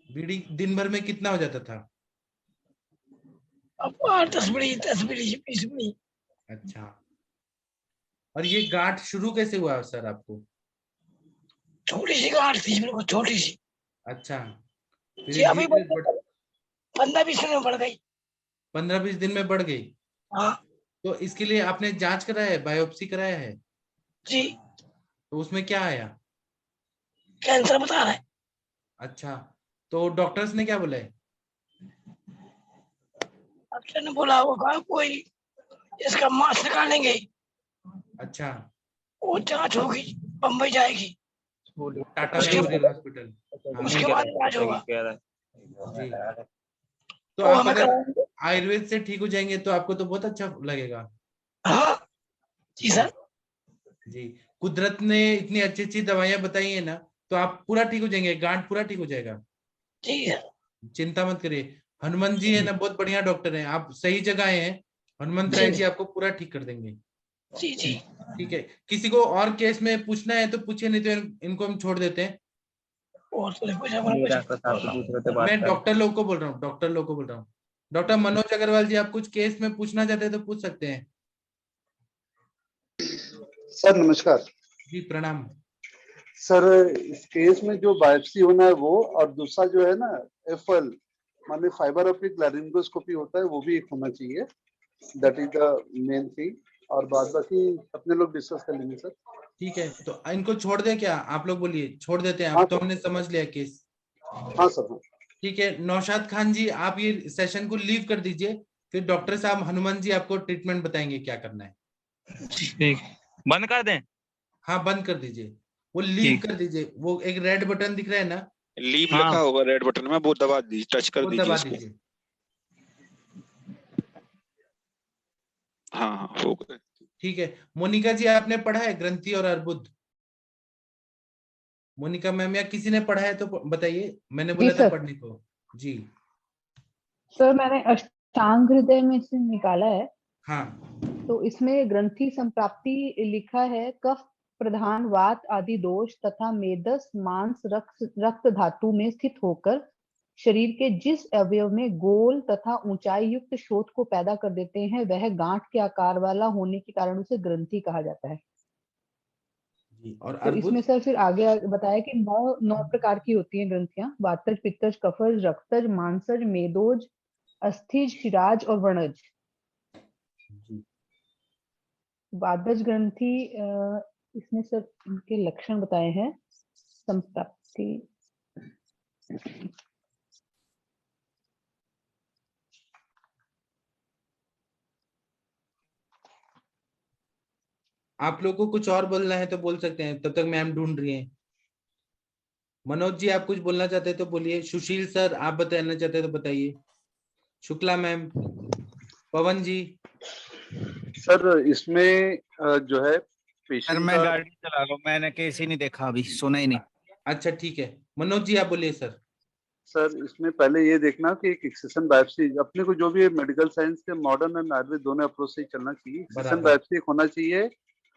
बीड़ी दिन भर में कितना हो जाता था? अब 8-10 बीड़ी, 10 बीड़ी, 20 बीड़ी। अच्छा, और ये गांठ शुरू कैसे हुआ सर आपको? छोटी सी गांठ थी मेरे को, छोटी सी। अच्छा, जी, अभी 15-20 दिन में बढ़ गई। 15-20 दिन में बढ़ गई? हाँ। तो इसके लिए आपने जांच कराया है, बायोप्सी कराया है? जी। तो उसमें क्या आया? कैंसर बता रहा है। अच्छा, तो डॉक्टर्स ने क्या बोला है? डॉक्टर ने बोला होगा कोई इसका मांस निकालेंगे। अच्छा, वो जांच होगी, बम्बई जाएगी, टाटा मेमोरियल हॉस्पिटल, उसके बाद इलाज होगा। जी। तो आप अगर आयुर्वेद से ठीक हो जाएंगे तो आपको तो बहुत अच्छा लगेगा। हाँ जी सर। जी, कुदरत ने इतनी अच्छी अच्छी दवाइयां बताई है ना, तो आप पूरा ठीक हो जाएंगे, गांठ पूरा ठीक हो जाएगा। ठीक है, चिंता मत करिए। हनुमान जी है ना, बहुत बढ़िया डॉक्टर हैं, आप सही जगह आए हैं। हनुमंत राय जी आपको पूरा ठीक कर देंगे। जी जी। ठीक है, किसी को और केस में पूछना है तो पूछिए, नहीं तो इनको हम छोड़ देते हैं। और मैं डॉक्टर लोग को बोल रहा हूँ, डॉक्टर लोग को बोल रहा हूँ। डॉक्टर मनोज अग्रवाल जी, आप कुछ केस में पूछना चाहते हैं तो पूछ सकते हैं। सर नमस्कार। जी प्रणाम। सर इस केस में जो बायोप्सी होना है वो, और दूसरा जो है ना एफएल माने फाइबर ऑप्टिक लैरिंगोस्कोपी होता है, वो भी एक होना चाहिए। That is the main thing, और बाद बाकी अपने लोग डिस्कस कर लेंगे सर। ठीक है, तो इनको छोड़ दें क्या? आप लोग बोलिए, छोड़ देते हैं। अब तो हमने समझ लिया केस। हाँ सर। ठीक है, नौशाद खान जी आप ये सेशन को लीव कर दीजिए, फिर डॉक्टर साहब हनुमान जी आपको ट्रीटमेंट बताएंगे क्या करना है। ठीक, बंद कर दें? हाँ बंद कर दीजिए, वो लीव कर दीजिए। वो एक रेड बटन दिख रहा है ना, लीव लिखा होगा रेड बटन में, वो दबा दीजिए, टच कर दीजिए उसको। हाँ हाँ हो गए। ठीक है, मोनिका जी आपने पढ़ा है ग्रंथि और अर्बुद? मोनिका मैम या किसी ने पढ़ा है तो बताइए, मैंने बोला था पढ़ने को। जी सर, मैंने अष्टांग हृदय में से निकाला है। हाँ, तो इसमें ग्रंथि संप्राप्ति लिखा है, कफ प्रधान वात आदि दोष तथा मेदस मांस रक्त धातु में स्थित होकर शरीर के जिस अवयव में गोल तथा ऊंचाई युक्त शोथ को पैदा कर देते हैं, वह गांठ के आकार वाला होने के कारण उसे ग्रंथि कहा जाता है। और तो इसमें सर फिर आगे बताया कि 9 प्रकार की होती हैं ग्रंथियां: वातज, पित्तज, कफज, रक्तज, मांसज, मेदोज, अस्थिज, शिराज और वर्णज। वातज ग्रंथि, इसमें सर इनके लक्षण बताए हैं। संप्राप्ति, आप लोग को कुछ और बोलना है तो बोल सकते हैं, तब तक मैम ढूंढ रही हैं। मनोज जी आप कुछ बोलना चाहते हैं तो बोलिए। सुशील सर आप बताना चाहते हैं तो बताइए। शुक्ला मैम, पवन जी। सर इसमें जो है सर मैं गाड़ी चला रहा हूँ, मैंने केस ही नहीं देखा, अभी सुना ही नहीं। अच्छा ठीक है, मनोज जी आप बोलिए सर। सर इसमें पहले ये देखना कि एक एक्सेशन बायोप्सी, अपने को जो भी मेडिकल साइंस के मॉडर्न एंड आयुर्वेद दोनों अप्रोच से ही चलना चाहिए। एक्सेशन बायोप्सी होना चाहिए,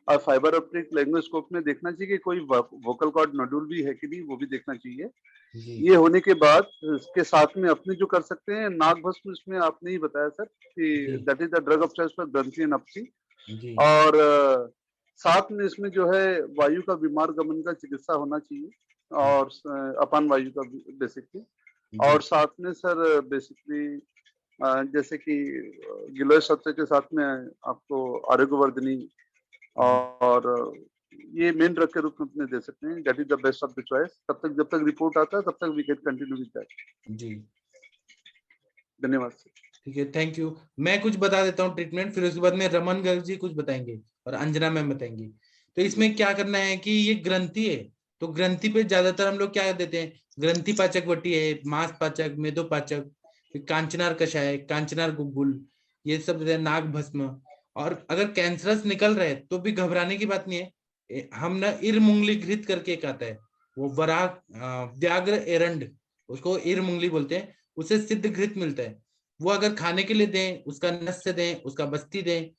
और फाइबर ऑप्टिक लैरिंगोस्कोप में देखना चाहिए कि कोई वोकल कॉर्ड नोड्यूल भी है कि नहीं, वो भी देखना चाहिए। ये होने के बाद इसके साथ में अपने जो कर सकते हैं, नाग भस्म, इसमें आपने ही बताया सर कि that is the drug of choice for ग्रंथि एंड अपसी। और साथ में इसमें जो है वायु का बीमार गमन का चिकित्सा होना चाहिए, और अपान वायु का बेसिकली। और साथ में सर बेसिकली जैसे कि गिलोय सत्य के साथ में आपको आरोग्यवर्धनी और ये मेन ड्रग के रूप में अपने दे सकते हैं। That is the best of the choice. तब तक जब तक रिपोर्ट आता है तब तक we can continue with that. जी धन्यवाद सर। ठीक है, थैंक यू। मैं कुछ बता देता हूँ ट्रीटमेंट, फिर उसके बाद में रमन गर्ग जी कुछ बताएंगे और अंजना मैम बताएंगी। तो इसमें क्या करना है कि ये ग्रंथि है, तो ग्रंथि पे ज्यादातर हम लोग क्या देते हैं, ग्रंथि पाचक वटी है, मांस पाचक, मेदो पाचक, फिर कांचनार कषाय, कांचनार गुग्गुल, ये सब देते हैं, नाग भस्म। और अगर कैंसरस निकल रहे हैं तो भी घबराने की बात नहीं है। हम ना इरमुंगली घृत करके एक आता है, वो वराग व्याघ्र एरंड, उसको इरमुंगली बोलते हैं, उसे सिद्ध घृत मिलता है। वो अगर खाने के लिए दें, उसका नस्य दें, उसका बस्ती दें,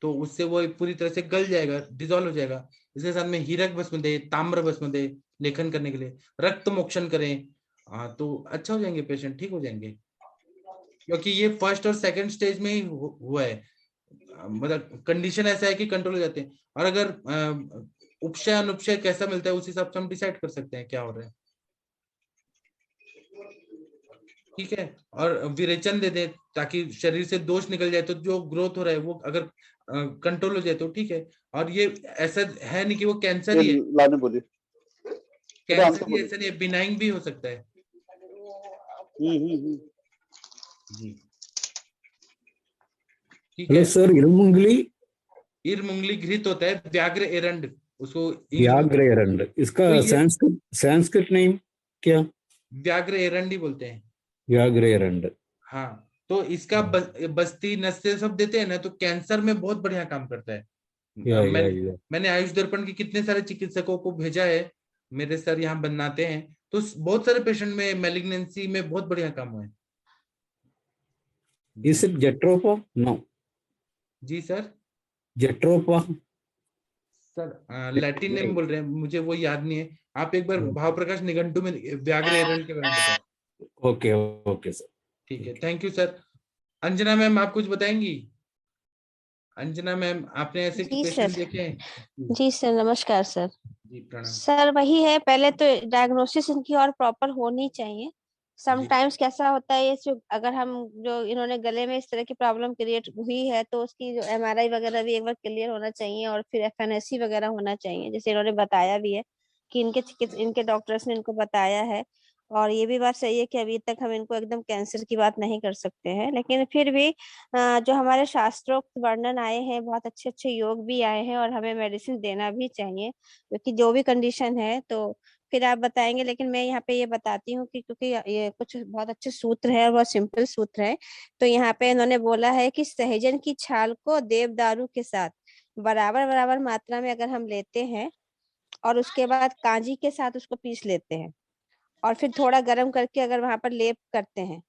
तो उससे वो पूरी तरह से गल जाएगा, डिजोल्व हो जाएगा। इसके साथ में हीरक भस्म दे, ताम्र भस्म दे लेखन करने के लिए, रक्त मोक्षण करें, तो अच्छा हो जाएंगे पेशेंट, ठीक हो जाएंगे। क्योंकि ये फर्स्ट और सेकंड स्टेज में ही हुआ है, मतलब कंडीशन ऐसा है कि कंट्रोल हो जाते हैं। और अगर उपशय अनुपशय कैसा मिलता है उस हिसाब से हम डिसाइड कर सकते हैं क्या हो रहा है, ठीक है। और विरेचन दे दें ताकि शरीर से दोष निकल जाए, तो जो ग्रोथ हो रहा है वो अगर कंट्रोल हो जाए तो ठीक है। और ये ऐसा है नहीं कि वो कैंसर ही है, लाने बोलिए, कैंसर ही ऐसा नहीं है, बिनाइन भी हो सकता है। जी ठीक है सर। इरमुंगली घृत होता है, व्याघ्र एरंड उसको, व्याघ्र एरंड, इसका तो संस्कृत नेम क्या? व्याघ्र एरंड ही बोलते हैं, व्याघ्र एरंड। हाँ, तो इसका बस्ती नस्य सब देते हैं ना, तो कैंसर में बहुत बढ़िया काम करता है। मैंने आयुष दर्पण के कितने सारे चिकित्सकों को भेजा है, मेरे सर यहाँ बनाते हैं, तो बहुत सारे पेशेंट में मैलिग्नेंसी में बहुत बढ़िया काम हुआ है। Is it Jatropha? No. जी sir, Jatropha? Sir Latin name बोल रहे हैं, मुझे वो याद नहीं है। आप एक बार भाव प्रकाश निघंटु में व्याघ्र एरंड के बारे में बताएं। ओके ओके सर, ठीक है, thank you sir. Anjana ma'am आप कुछ बताएंगी? अंजना मैम, आपने ऐसे पेशेंट देखे हैं? जी सर, नमस्कार सर। जी प्रणाम सर। वही है, पहले तो डायग्नोसिस इनकी और प्रॉपर होनी चाहिए। समटाइम्स कैसा होता है, ये अगर हम जो इन्होंने गले में इस तरह की प्रॉब्लम क्रिएट हुई है, तो उसकी जो MRI वगैरह भी एक बार क्लियर होना चाहिए, और फिर FNAC वगैरह होना चाहिए, जैसे इन्होंने बताया भी है कि इनके डॉक्टर्स ने इनको बताया है। और ये भी बात सही है कि अभी तक हम इनको एकदम कैंसर की बात नहीं कर सकते हैं, लेकिन फिर भी जो हमारे शास्त्रोक्त वर्णन आए हैं, बहुत अच्छे अच्छे योग भी आए हैं, और हमें मेडिसिन देना भी चाहिए, क्योंकि जो भी कंडीशन है। तो फिर आप बताएंगे, लेकिन मैं यहाँ पे ये बताती हूँ कि क्योंकि ये कुछ बहुत अच्छे सूत्र है और बहुत सिंपल सूत्र है। तो यहाँ पे इन्होंने बोला है कि सहजन की छाल को देवदारू के साथ बराबर बराबर मात्रा में अगर हम लेते हैं, और उसके बाद कांजी के साथ उसको पीस लेते हैं, और फिर थोड़ा गर्म करके अगर वहां पर लेप करते हैं,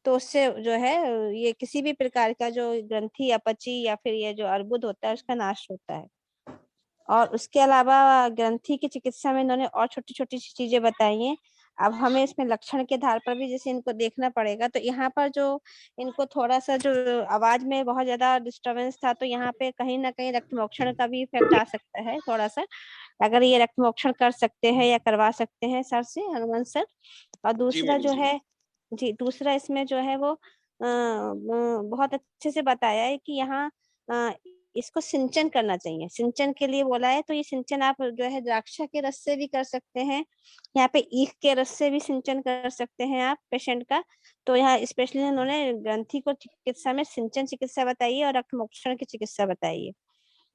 तो उससे जो है ये किसी भी प्रकार का जो ग्रंथि अपची या फिर ये जो अर्बुद होता है उसका नाश होता है। और उसके अलावा ग्रंथि की चिकित्सा में इन्होंने और छोटी छोटी चीजें बताई हैं। अब हमें इसमें लक्षण के आधार पर भी जैसे इनको देखना पड़ेगा। तो यहाँ पर जो इनको थोड़ा सा जो आवाज में बहुत ज्यादा डिस्टरबेंस था, तो यहाँ पे कहीं ना कहीं रक्त मोक्षण का भी इफेक्ट आ सकता है थोड़ा सा। अगर ये रक्त मोक्षण कर सकते हैं या करवा सकते हैं सर से, हनुमान सर। और दूसरा जो है जी, दूसरा इसमें जो है वो बहुत अच्छे से बताया है कि यहाँ इसको सिंचन करना चाहिए। सिंचन के लिए बोला है, तो ये सिंचन आप जो है द्राक्षा के रस से भी कर सकते हैं, यहाँ पे ईख के रस से भी सिंचन कर सकते हैं आप पेशेंट का। तो यहाँ स्पेशली उन्होंने ग्रंथि को चिकित्सा में सिंचन चिकित्सा बताई है और रक्त मोक्षण की चिकित्सा बताई है।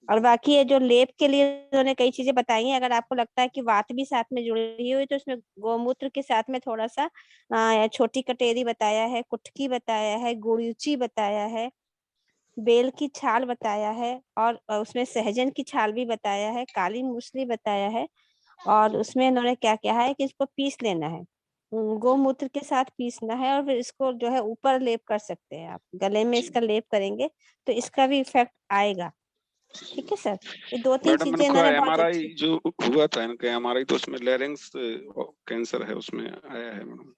और बाकी ये जो लेप के लिए उन्होंने कई चीजें बताई हैं। अगर आपको लगता है कि वात भी साथ में जुड़ी हुई, तो इसमें गोमूत्र के साथ में थोड़ा सा छोटी कटेरी बताया है, कुटकी बताया है, गुड़ूची बताया है, बेल की छाल बताया है, और उसमें सहजन की छाल भी बताया है, काली मूसली बताया है। और उसमें इन्होंने क्या कहा है कि इसको पीस लेना है, गोमूत्र के साथ पीसना है, और फिर इसको जो है ऊपर लेप कर सकते हैं आप, गले में इसका लेप करेंगे तो इसका भी इफेक्ट आएगा। ठीक है सर, ये दो तीन चीजें इन्होंने बहुत MRI जो हुआ था इनका MRI, तो उसमें लैरिंक्स कैंसर है, उसमें आया है मैडम।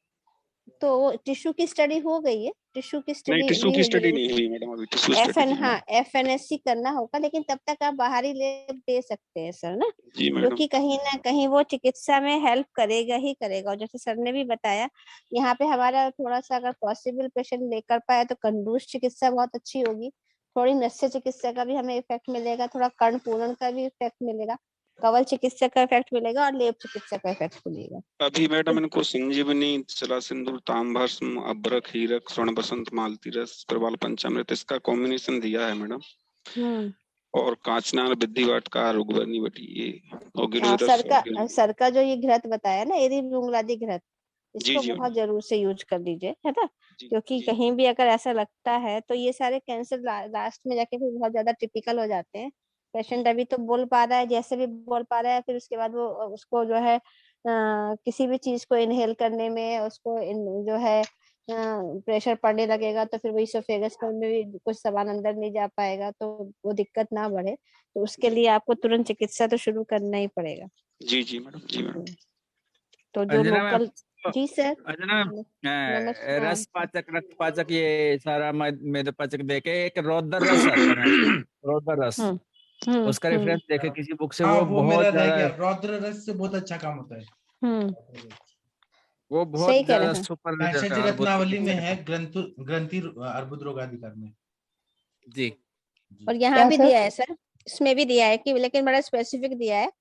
तो टिश्यू की स्टडी हो गई है, टिश्यू की स्टडी नहीं, टिश्यू की स्टडी नहीं हुई मैडम, अभी टिश्यू स्टडी FNSC करना होगा, लेकिन तब तक आप बाहरी लेप दे सकते हैं सर ना, जी मैडम, क्योंकि कहीं ना कहीं वो चिकित्सा में हेल्प करेगा ही करेगा। और जैसे सर ने भी बताया, यहाँ पे हमारा थोड़ा सा अगर पॉसिबल पेशेंट लेकर पाए तो कंडूस चिकित्सा बहुत अच्छी होगी, थोड़ी नस्य चिकित्सा का भी हमें इफेक्ट मिलेगा, थोड़ा कर्ण पूरण का भी इफेक्ट मिलेगा, कवल चिकित्सा का इफेक्ट मिलेगा और लेप चिकित्सा का इफेक्ट मिलेगा। अभी मैडम इनको संजीवनी, जला सिंदूर, ताम्रभस्म, अभ्रक, हीरक, स्वर्ण बसंत, मालती रस, प्रवाल पंचामृत, इसका कॉम्बिनेशन दिया है मैडम। और कांचनार, विद्धि वाटका, रुगवर्णी बटी, ये और गिरोधरस सर का जो ये घृत बताया ना, एरी बुंगलादी घृत, जी इसको जी बहुत जरूर से यूज कर लीजिए, है ना, जी क्योंकि जी कहीं भी अगर ऐसा लगता है तो ये सारे कैंसर लास्ट में जाके फिर बहुत ज्यादा टिपिकल हो जाते हैं। पेशेंट अभी तो बोल पा रहा है, जैसे भी बोल पा रहा है, फिर उसके बाद वो उसको जो है किसी भी चीज को इनहेल करने में उसको जो है प्रेशर पड़ने लगेगा, तो फिर वो इसोफेगस में भी कुछ सामान अंदर नहीं जा पाएगा, तो वो दिक्कत ना बढ़े, तो उसके लिए आपको तुरंत चिकित्सा तो शुरू करना ही पड़ेगा। जी जी मैडम, जी मैडम। तो जो लोकल, जी सर, अंजना, नमस्कार। रस पाचक, रक्त पाचक, ये सारा मेद पाचक देके एक रौद्र रस आता है, रौद्र रस, उसका रेफरेंस देखे किसी बुक से, हाँ, वो वो मेरा बहुत रह ज्यादा, गया, रौद्र रस से बहुत अच्छा काम होता है। वो सही बहुत कह ज्यादा रहे हैं। सुपर भैषज अर्बुद रत्नावली में चिकित्सा है, ग्रंथि अर्बुद रोगाधिकार में। जी। और यहाँ भी दिया है सर, इसमें भी दिया है कि, लेकिन बड़ा स्पेसिफिक दिया है,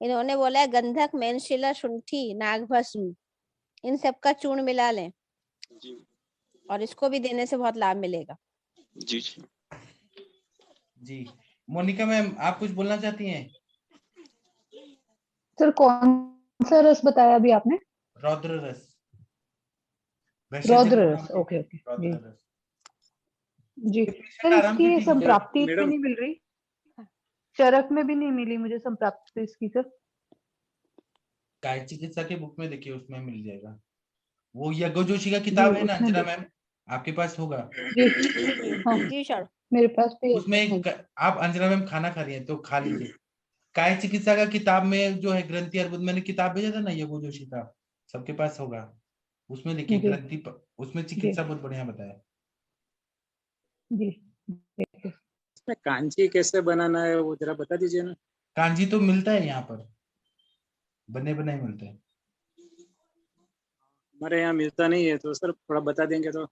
इन्होंने बोला है गंधक, मेनशिला, शुंठी, नागभस्म, इन सब का चूर्ण मिला लें और इसको भी देने से बहुत लाभ मिलेगा। जी जी जी। मोनिका मैम, आप कुछ बोलना चाहती हैं? सर कौन सा रस बताया अभी आपने? रौद्र रस। रौद्र रस, ओके ओके जी रौद्र रस। जी। सर आराम से इसकी ठीक संप्राप्ति मैडम। नहीं मिल रही, चरक में भी नहीं मिली मुझे संप्राप्ति इसकी सर। काय चिकित्सा के बुक में देखिए, उसमें मिल जाएगा। वो यज्ञ जोशी का किताब है ना अंजना मैम, आपके पास होगा? जी हाँ जी सर, मेरे पास भी उसमें आप अंजना मैम खाना खा रही हैं तो खा लीजिए। काय चिकित्सा का किताब में जो है ग्रंथि अर्बुद, मैंने किताब भेजा था ना यज्ञ जोशी का, सबके पास होगा, उसमें देखिए ग्रंथि, उसमें चिकित्सा बहुत बढ़िया बताया। जी। इसमें कांची कैसे बनाना है वो जरा बता दीजिए ना। कांजी तो मिलता है यहाँ पर, बने बनाए मिलते हैं। हमारे यहाँ मिलता नहीं है, तो सर थोड़ा बता देंगे तो।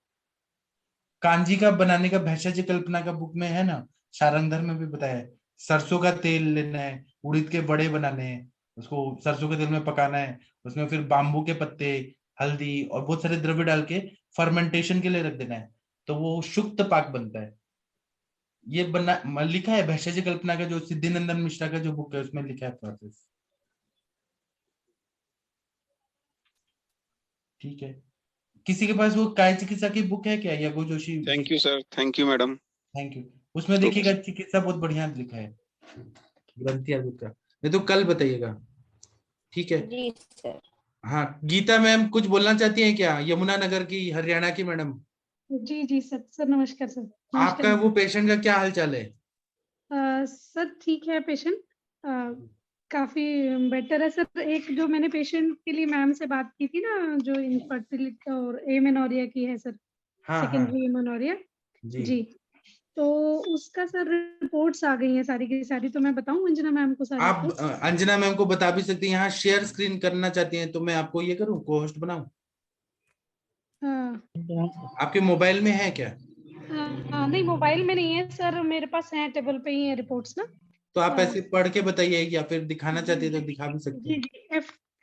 कांजी का बनाने का भैषज कल्पना का बुक में है ना, सारंगधर में भी बताया है। सरसों का तेल लेना है, उड़द के बड़े बनाने हैं, उसको सरसों के तेल में पकाना है, उसमें फिर बाम्बू के पत्ते, हल्दी और बहुत सारे द्रव्य डाल के फर्मेंटेशन के लिए रख देना है, तो वो शुक्त पाक बनता है। ये बना लिखा है भैषज कल्पना का, जो सिद्धिनंदन मिश्रा का जो बुक है उसमें लिखा है प्रोसेस। ठीक है, किसी के पास वो काय चिकित्सा की बुक है क्या, यज्ञ Joshi? Thank you sir, thank you madam. Thank you. उसमें देखिएगा चिकित्सा बहुत बढ़िया लिखा है, ग्रंथि अर्बुद का। नहीं तो कल बताइएगा, ठीक है? जी सर। हाँ, गीता मैम कुछ बोलना चाहती हैं क्या, यमुना नगर की, हरियाणा की मैडम? जी जी सर, सर नमस्कार सर। आपका वो पेशेंट का क्या हाल चाल है? सर ठीक है पेशेंट, काफी बेटर है सर। एक जो मैंने पेशेंट के लिए मैम से बात की थी ना, जो इनफर्टिलिटी और एमेनोरिया की है सर, सेकेंडरी एमेनोरिया जी, तो उसका सर रिपोर्ट्स आ गई हैं सारी की सारी, तो मैं बताऊं अंजना मैम को सारी? आप अंजना मैम को बता भी सकती हैं, यहाँ शेयर स्क्रीन करना चाहती हैं तो मैं आपको ये करूँ, को होस्ट बनाऊं? आपके मोबाइल में है क्या? नहीं मोबाइल में नहीं है सर, मेरे पास है, टेबल पे ही है रिपोर्ट्स ना। तो आप ऐसे पढ़ के बताइए, या फिर दिखाना चाहती है तो दिखा भी सकते हैं। जी,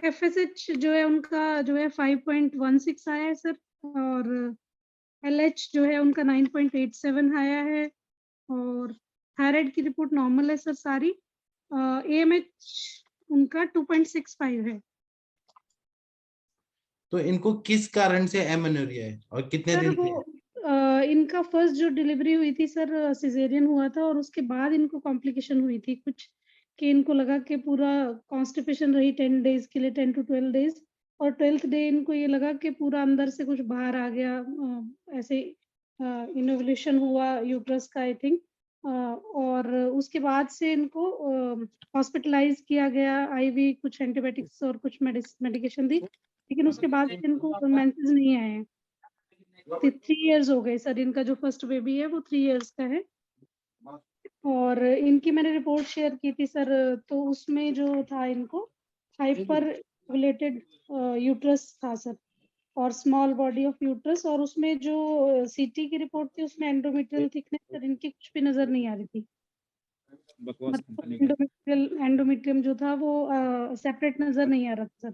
FSH जो है उनका जो है 5.16 आया है सर, और LH जो है उनका 9.87 आया है, और थायराइड की रिपोर्ट नॉर्मल है सर सारी। AMH उनका 2.65 है। तो इनको किस कारण से एमेनोरिया है और कितने दिन से? इनका फर्स्ट जो डिलीवरी हुई थी सर, सिजेरियन हुआ था, और उसके बाद इनको कॉम्प्लिकेशन हुई थी कुछ, कि इनको लगा कि पूरा कॉन्स्टिपेशन रही 10 डेज के लिए, 10 to 12 डेज, और 12th डे इनको ये लगा कि पूरा अंदर से कुछ बाहर आ गया, ऐसे इनोवुलेशन हुआ यूट्रस का आई थिंक, और उसके बाद से इनको हॉस्पिटलाइज किया गया, IV कुछ एंटीबायोटिक्स और कुछ मेडिकेशन दी, लेकिन उसके बाद इनको मेंसेस नहीं आए हैं। 3 years हो गए सर, इनका जो फर्स्ट बेबी है वो 3 years का है, और इनकी मैंने रिपोर्ट शेयर की थी सर, तो उसमें जो था इनको हाइपर ओवुलेटेड यूट्रस था सर, और स्मॉल बॉडी ऑफ यूट्रस, और उसमें जो सीटी की रिपोर्ट थी उसमें एंडोमेट्रियल थिकनेस सर इनकी कुछ भी नजर नहीं आ रही थी। मतलब एंडोमेट्रियम जो था वो सेपरेट नजर नहीं आ रहा था सर।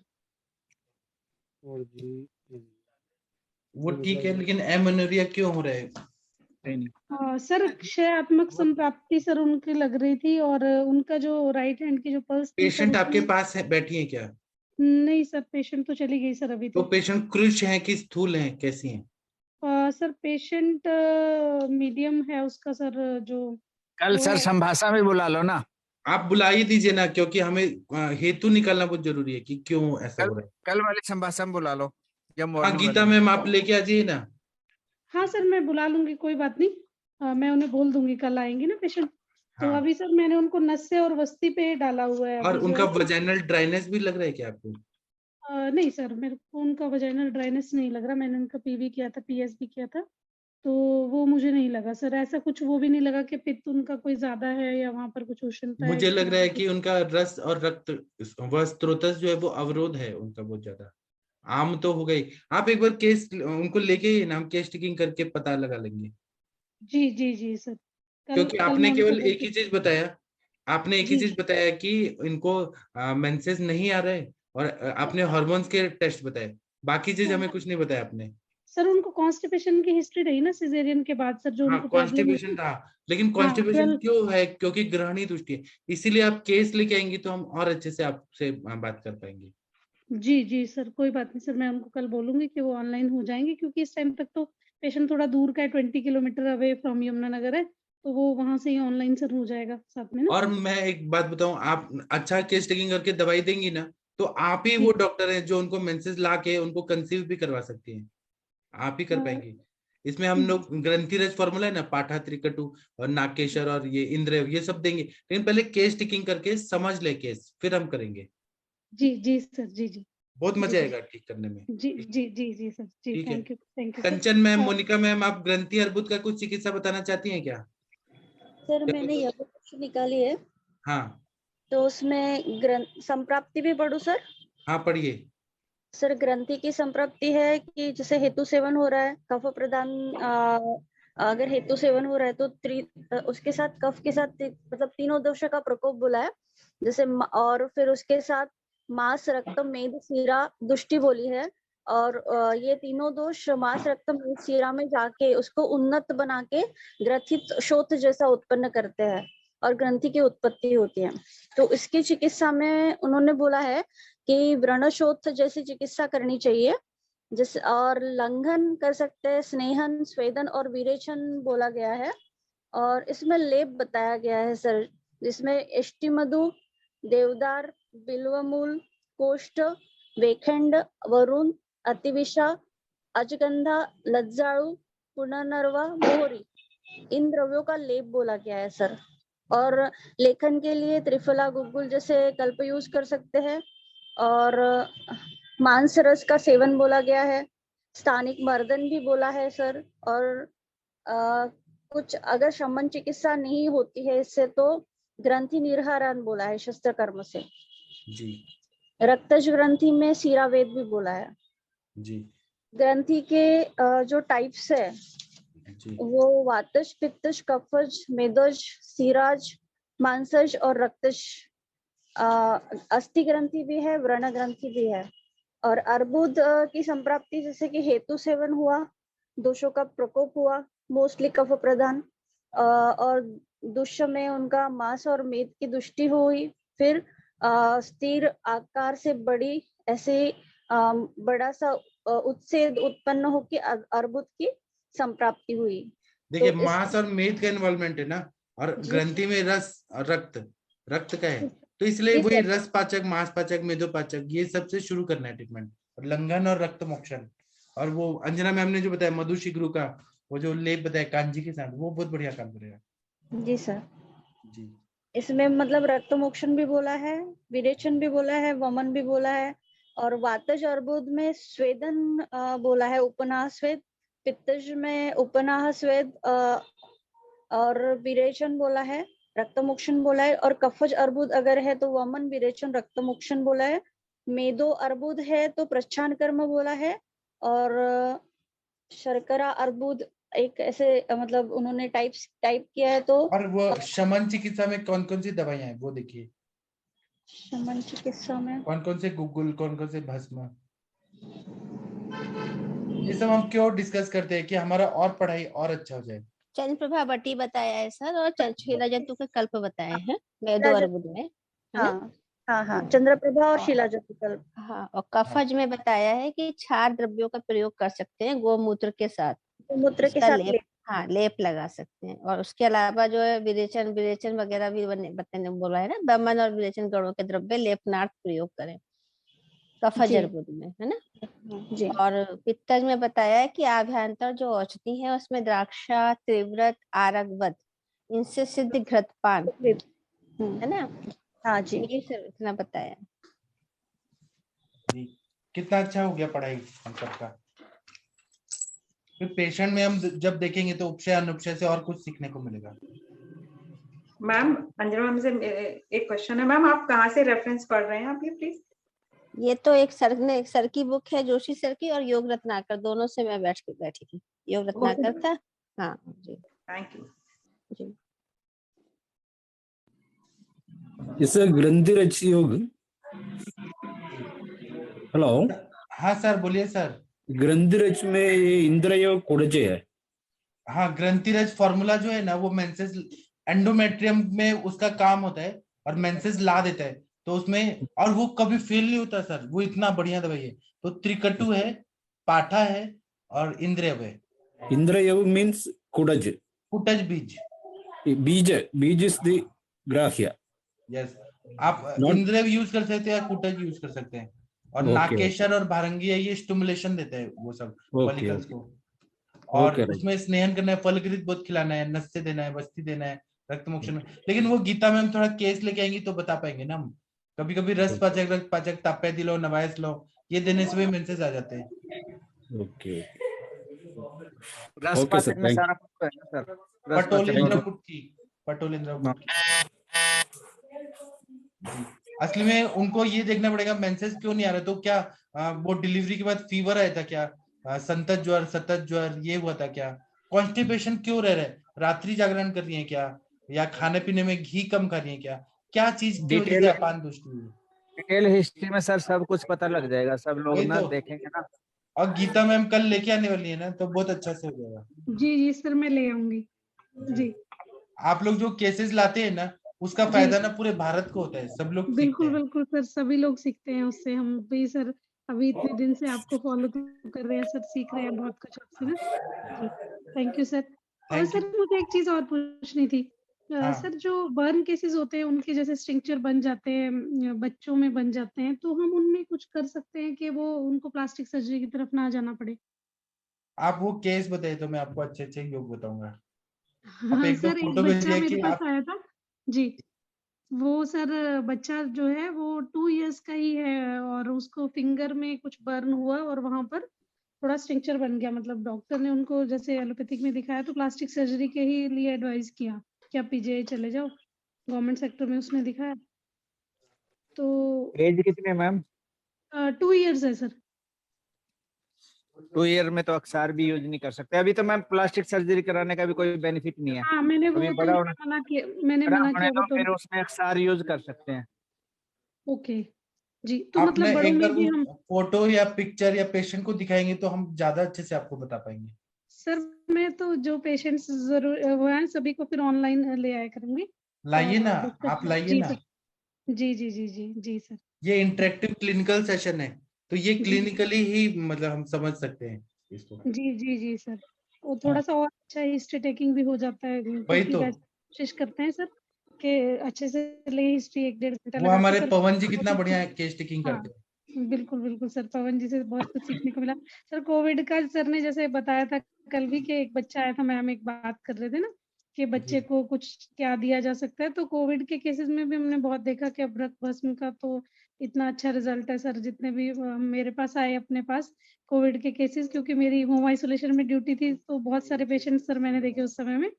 वो ठीक है, लेकिन एमेनोरिया क्यों हो रहा है? सर क्षयात्मक संप्राप्ति सर उनकी लग रही थी, और उनका जो राइट हैंड की जो पल्स थी पेशेंट आपके पास है, बैठी है क्या? नहीं सर, पेशेंट तो चली गई सर अभी तो पेशेंट क्रुश है कि स्थूल है, कैसी है? सर पेशेंट मीडियम है उसका सर, जो कल सर संभाषा में बुला लो ना। आप बुला ही दीजिए ना, क्योंकि हमें हेतु निकालना बहुत जरूरी है कि क्यों ऐसा हो रहा है। कल वाली संभाषा में बुला लो या हाँ मॉर्निंग गीता मैम आप लेके आ जाइए ना। हाँ सर मैं बुला लूंगी, कोई बात नहीं। मैं उन्हें बोल दूंगी कल आएंगे ना पेशेंट। तो अभी सर मैंने उनको नस्य और वस्ती पे डाला हुआ है। और अभी उनका जो है वजाइनल ड्राइनेस भी लग रहा है क्या आपको? नहीं सर, मेरे को उनका वजाइनल ड्राइनेस नहीं लग रहा। मैंने उनका पीवी किया था, पीएस भी किया था, तो वो मुझे नहीं लगा सर ऐसा कुछ। वो भी नहीं लगा कि पित्त उनका कोई ज्यादा है या वहां पर कुछ उष्णता है। मुझे लग रहा है कि उनका रस और रक्त वह स्त्रोतस जो है वो अवरोध है उनका बहुत ज्यादा। आम तो हो गई, आप एक बार केस उनको लेके ना, हम केस टेकिंग करके पता लगा लेंगे। जी जी जी सर। क्योंकि आपने केवल एक ही चीज बताया, आपने एक ही जी। चीज बताया कि इनको मेंसेस नहीं आ रहे, और आपने हार्मोन्स के टेस्ट बताए, बाकी चीज हमें कुछ नहीं बताया आपने। सर उनको कॉन्स्टिपेशन की हिस्ट्री रही ना सिजेरियन के बाद सर, जो हाँ उनको प्रॉब्लम कॉन्स्टिपेशन रहा, लेकिन कॉन्स्टिपेशन क्यों है? क्योंकि ग्रहणी तुष्टि है, इसीलिए आप केस लेके आएंगे तो हम और अच्छे से आपसे बात कर पाएंगे। जी जी सर, कोई बात नहीं सर, मैं उनको कल बोलूंगी कि वो ऑनलाइन हो जाएंगे, क्योंकि इस टाइम तक तो पेशेंट थोड़ा दूर का है, 20 किलोमीटर अवे फ्रॉम यमुनानगर है, तो वो वहां से ही ऑनलाइन सर हो जाएगा साथ में ना। और मैं एक बात बताऊं, आप अच्छा केस टेकिंग करके दवाई देंगी ना, तो आप ही वो डॉक्टर हैं जो उनको मेंसेस ला के उनको कंसीव भी करवा सकती हैं, आप ही कर पाएंगे। इसमें हम लोग ग्रंथिरज फॉर्मूला है ना, पाठा त्रिकटु और नाकेशर और ये इंद्र, ये सब देंगे, लेकिन पहले केस टेकिंग करके समझ ले केस, फिर हम करेंगे। जी जी सर, जी जी बहुत मजा आएगा ठीक करने में। जी जी जी जी सर, जी ठीक है। Thank you Kanchan ma'am, Monika ma'am, आप ग्रंथि अर्बुद का कुछ चिकित्सा बताना चाहती हैं क्या? सर मैंने यज्ञ निकाली है। हाँ तो उसमें संप्राप्ति भी पढ़ू सर? हाँ पढ़िए। सर ग्रंथि की संप्राप्ति है कि जैसे हेतु सेवन हो रहा है, कफ प्रदान अगर हेतु सेवन हो रहा है तो उसके साथ कफ के साथ मतलब तीनों दोष का प्रकोप बोला है जैसे, और फिर उसके साथ मांस रक्त मेद सीरा दुष्टि बोली है, और ये तीनों दोष मांस रक्त मेद सीरा में जाके उसको उन्नत बना के ग्रथित शोथ जैसा उत्पन्न करते हैं और ग्रंथि की उत्पत्ति होती है। तो इसकी चिकित्सा में उन्होंने बोला है कि व्रणशोथ जैसी चिकित्सा करनी चाहिए, जैसे और लंघन कर सकते हैं, स्नेहन स्वेदन और विरेचन बोला गया है। और इसमें लेप बताया गया है सर, जिसमें एष्टि मधु, देवदार, बिल्वमूल, कोष्ठ, वेखंड, वरुण, अतिविषा, अजगंधा, लज्जाळू, पुनर्नरवा, मोहरी, इन द्रव्यों का लेप बोला गया है सर। और लेखन के लिए त्रिफला गुग्गुल जैसे कल्प यूज कर सकते हैं, और मांस रस का सेवन बोला गया है, स्थानिक मर्दन भी बोला है सर। और कुछ अगर शमन चिकित्सा नहीं होती है इससे तो ग्रंथि निर्हारण बोला है शस्त्र कर्म से जी। रक्तज ग्रंथि में सीरावेद भी बोला है जी। ग्रंथि के जो टाइप्स है जी। वो वातज, पित्तज, कफज, मेदज, सीराज, मांसज और रक्तज। अस्थि ग्रंथि भी है, व्रण ग्रंथि भी है। और अर्बुद की संप्राप्ति जैसे कि हेतु सेवन हुआ, दोषों का प्रकोप हुआ, मोस्टली कफ प्रधान, और दुष्य में उनका मांस और मेद की दुष्टि हुई, फिर स्थिर आकार से बड़ी ऐसे बड़ा सा उत्सेद उत्पन्न होकर अर्बुद की संप्राप्ति हुई। देखिए तो मांस और मेद का इन्वॉल्वमेंट है ना, और ग्रंथि में रस और रक्त का है, तो इसलिए वही रस पाचक, मांस पाचक, मेदोपाचक, ये सबसे शुरू करना है ट्रीटमेंट, और लंघन और रक्त मोक्षण। और वो अंजना मैम ने जो बताया मधु शिग्रू का वो जो लेप बताया कांजी के साथ, वो बहुत बढ़िया काम करेगा। जी सर। जी। इसमें मतलब रक्त मोक्षण भी बोला है, विरेचन भी बोला है, वमन भी बोला है, और वातज अर्बुद में स्वेदन बोला है, उपनाह स्वेद, पित्तज में उपनाह स्वेद और विरेचन बोला है, रक्त मोक्षण बोला है, और कफज अर्बुद अगर है तो वमन विरेचन रक्त मोक्षण बोला है। मेदो अर्बुद है तो प्रच्छान कर्म बोला है, और शर्करा अर्बुद एक ऐसे मतलब उन्होंने टाइप किया है। तो और वो शमन चिकित्सा में कौन कौन सी दवाइयां हैं वो देखिए, शमन चिकित्सा में कौन कौन से गुग्गुल, कौन कौन से भस्म, ये सब हम क्यों डिस्कस करते हैं कि हमारा और पढ़ाई और अच्छा हो जाए। चंद्र प्रभा बटी बताया है सर, और शीला जंतु के कल्प बताए हैं मेदो अर्बुद में, है ना? हाँ, चंद्र प्रभा और शीला जंतु कल्प। हाँ, और कफज में बताया है कि क्षार द्रव्यों का प्रयोग कर सकते हैं गोमूत्र के साथ, गोमूत्र के उसका साथ लेप, हाँ लेप लगा सकते हैं। और उसके अलावा जो है विरेचन वगैरह भी बताने बोला है ना, दमन और विरेचन गणों के द्रव्य लेपनार्थ प्रयोग करें कफज अर्बुद में, है ना जी। और पित्तज में बताया है कि आभ्यंतर जो औषधि है उसमें द्राक्षा, त्रिव्रत, आरगवत, इनसे सिद्ध घृतपान, है ना? हाँ जी, ये सब इतना बताया। जी, कितना अच्छा हो गया पढ़ाई हम सबका। फिर पेशेंट में हम जब देखेंगे तो उपशय अनुपशय से और कुछ सीखने को मिलेगा। मैम अंजना मैम से एक क्वेश्चन है मैम, आप कहाँ से रेफरेंस पढ़ रहे हैं आप ये प्लीज? ये तो एक सर की बुक है, जोशी सर की, और योग रत्नाकर, दोनों से मैं बैठी थी। योग रत्नाकर था, हाँ जी। थैंक यू जी। इस ग्रंथि रच योग। हेलो, हाँ सर बोलिए सर। ग्रंथि रच में ये इंद्र योग कुड़चे है। हाँ, ग्रंथिरज फॉर्मूला जो है ना वो मेंसेस एंडोमेट्रियम में उसका काम होता है और मेंसेस ला देता है, तो उसमें, और वो कभी फेल नहीं होता सर, वो इतना बढ़िया दवाई है। तो त्रिकटु है, पाठा है और इंद्रियव है। इंद्रयोग मीन्स कुडज, कुटज बीज, बीज इज द ग्राह्य। यस, आप इंद्रियव यूज कर सकते हैं या कुटज यूज कर सकते हैं। और नाकेशर और भारंगी है, ये स्टिमुलेशन देते हैं वो सब फॉलिकल्स को। और उसमें स्नेहन करना है, फलकृत बहुत खिलाना है, नस्य देना है, बस्ती देना है, रक्त मोक्षण में। लेकिन वो गीता में हम थोड़ा केस लेके आएंगे तो बता पाएंगे ना हम। कभी कभी रस पाचक, रक्त पाचक, तापे दिलो, नवायस लो, ये देने से भी मेंसेस आ जाते हैं। ओके, रस पाचक में सारा कुछ है ना सर। पटोलेंद्र पुट्टी, पटोलेंद्र पुट्टी। असली में उनको ये देखना पड़ेगा मेंसेस क्यों नहीं आ रहा। तो क्या वो डिलीवरी के बाद फीवर आया था क्या, संतत ज्वर, सतत ज्वर ये हुआ था क्या, कॉन्स्टिपेशन क्यों रह रहा है, रात्रि जागरण कर रही है क्या, या खाने पीने में घी कम कर रही है क्या चीज की वजह से अपान दृष्टि हुई। डिटेल हिस्ट्री में सर सब कुछ पता लग जाएगा, सब लोग ना देखेंगे ना। और गीता मैम कल लेके आने वाली है ना, तो बहुत अच्छा से हो जाएगा। जी जी सर, मैं ले आऊंगी जी। आप लोग जो केसेस लाते हैं ना, उसका फायदा ना पूरे भारत को होता है, सब लोग बिल्कुल बिल्कुल सर, सभी लोग सीखते हैं उससे। हम भी सर अभी इतने दिन से आपको फॉलो कर रहे हैं सर, सीख रहे हैं बहुत कुछ आपसे ना। Thank you sir. और सर मुझे एक चीज और पूछनी थी। सर जो बर्न केसेस होते हैं उनके जैसे स्ट्रिक्चर बन जाते हैं, बच्चों में बन जाते हैं, तो हम उनमें कुछ कर सकते हैं कि वो उनको प्लास्टिक सर्जरी की तरफ ना जाना पड़े? आप वो केस बताइए तो मैं आपको अच्छे अच्छे योग बताऊंगा। हाँ सर, एक बच्चा मेरे पास आया था जी। वो सर बच्चा जो है वो 2 इयर्स का ही है, और उसको फिंगर में कुछ बर्न हुआ और वहां पर थोड़ा स्ट्रक्चर बन गया। मतलब डॉक्टर ने उनको जैसे एलोपैथिक में दिखाया तो प्लास्टिक सर्जरी के ही लिए एडवाइस किया कि आप पीजीआई चले जाओ, गवर्नमेंट सेक्टर में उसने दिखाया। तो एज कितनी है मैम? 2 इयर्स है सर। 2 ईयर में तो अक्सर भी यूज नहीं कर सकते। अभी तो मैम प्लास्टिक सर्जरी कराने का भी कोई बेनिफिट नहीं है। हाँ, मैंने वो तो मना किया, मैंने मना किया वो तो। फिर उसमें अक्सर यूज कर सकते हैं। ओके जी, तो मतलब बड़ों में भी हम फोटो या पिक्चर या पेशेंट को दिखाएंगे तो हम ज्यादा अच्छे से आपको बता पाएंगे। सर मैं तो जो पेशेंट्स जरूर वो हैं सभी को फिर ऑनलाइन ले आया करूंगी। लाइए ना, आप लाइए ना। जी जी जी जी जी सर। ये इंटरेक्टिव क्लिनिकल सेशन है, तो ये क्लिनिकली ही मतलब हम समझ सकते हैं इसको। जी जी जी सर, वो थोड़ा सा और अच्छा हिस्ट्री टेकिंग भी हो जाता है, क्योंकि कोशिश करते हैं सर कि अच्छे से ले हिस्ट्री 1-1.5 घंटा वो हमारे पवन जी कितना बढ़िया केस टेकिंग करते हैं। बिल्कुल बिल्कुल सर, पवन जी से बहुत कुछ सीखने को मिला। सर कोविड का सर ने जैसे बताया था कल भी कि एक बच्चा आया था, मैम एक बात कर रहे थे ना कि बच्चे को कुछ क्या दिया जा सकता है। तो कोविड के केसेस में भी हमने बहुत देखा कि अबरक भस्म का तो इतना अच्छा रिजल्ट है सर। जितने भी मेरे पास आए अपने पास कोविड के केसेस, क्योंकि मेरी होम आइसोलेशन में ड्यूटी थी, तो बहुत सारे पेशेंट सर मैंने देखे उस समय में।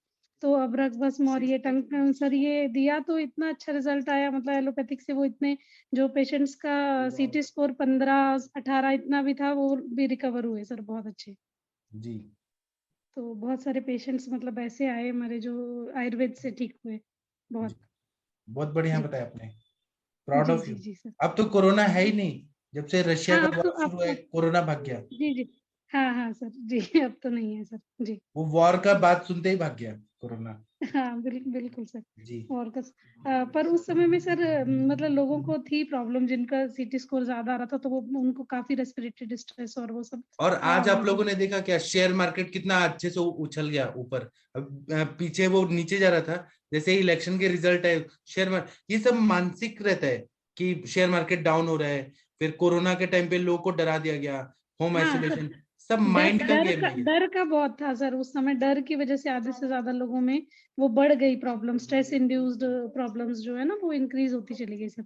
तो अब्रक्समॉर ये टंग सर ये दिया तो इतना अच्छा रिजल्ट आया, मतलब एलोपैथिक से वो इतने जो पेशेंट्स का सीटी स्कोर 15-18 इतना भी था वो भी रिकवर हुए सर, बहुत अच्छे। जी तो बहुत सारे पेशेंट्स मतलब ऐसे आए हमारे जो आयुर्वेद से ठीक हुए, बहुत बहुत बढ़िया जी बताया आपने, प्राउड जी ऑफ जी यू। जी सर। अब तो कोरोना है ही नहीं, जब से रशिया हाँ का अब तो वॉर शुरू है कोरोना भाग गया। जी जी हाँ हाँ सर जी अब तो नहीं है सर जी। वो वॉर का बात सुनते ही भाग गया कोरोना। हाँ बिल्कुल सर। जी और पर उस समय में सर मतलब लोगों को थी प्रॉब्लम, जिनका सीटी स्कोर ज्यादा आ रहा था तो वो उनको काफी रेस्पिरेटरी डिस्ट्रेस और वो सब और था आज आप उनको। लोगों ने देखा क्या, शेयर मार्केट कितना अच्छे से उछल गया ऊपर। अब पीछे वो नीचे जा रहा था, जैसे ही इलेक्शन के रिजल्ट है शेयर मार्केट, ये सब मानसिक रहता है कि शेयर मार्केट डाउन हो रहा है। फिर कोरोना के टाइम पे लोगों को डरा दिया गया, होम हाँ आइसोलेशन, सर सब माइंड का गेम है ये। डर का बहुत था सर उस समय, डर की वजह से आधे से ज्यादा लोगों में वो बढ़ गई प्रॉब्लम, स्ट्रेस इंड्यूस्ड प्रॉब्लम्स जो है ना वो इंक्रीज होती चली गई सर।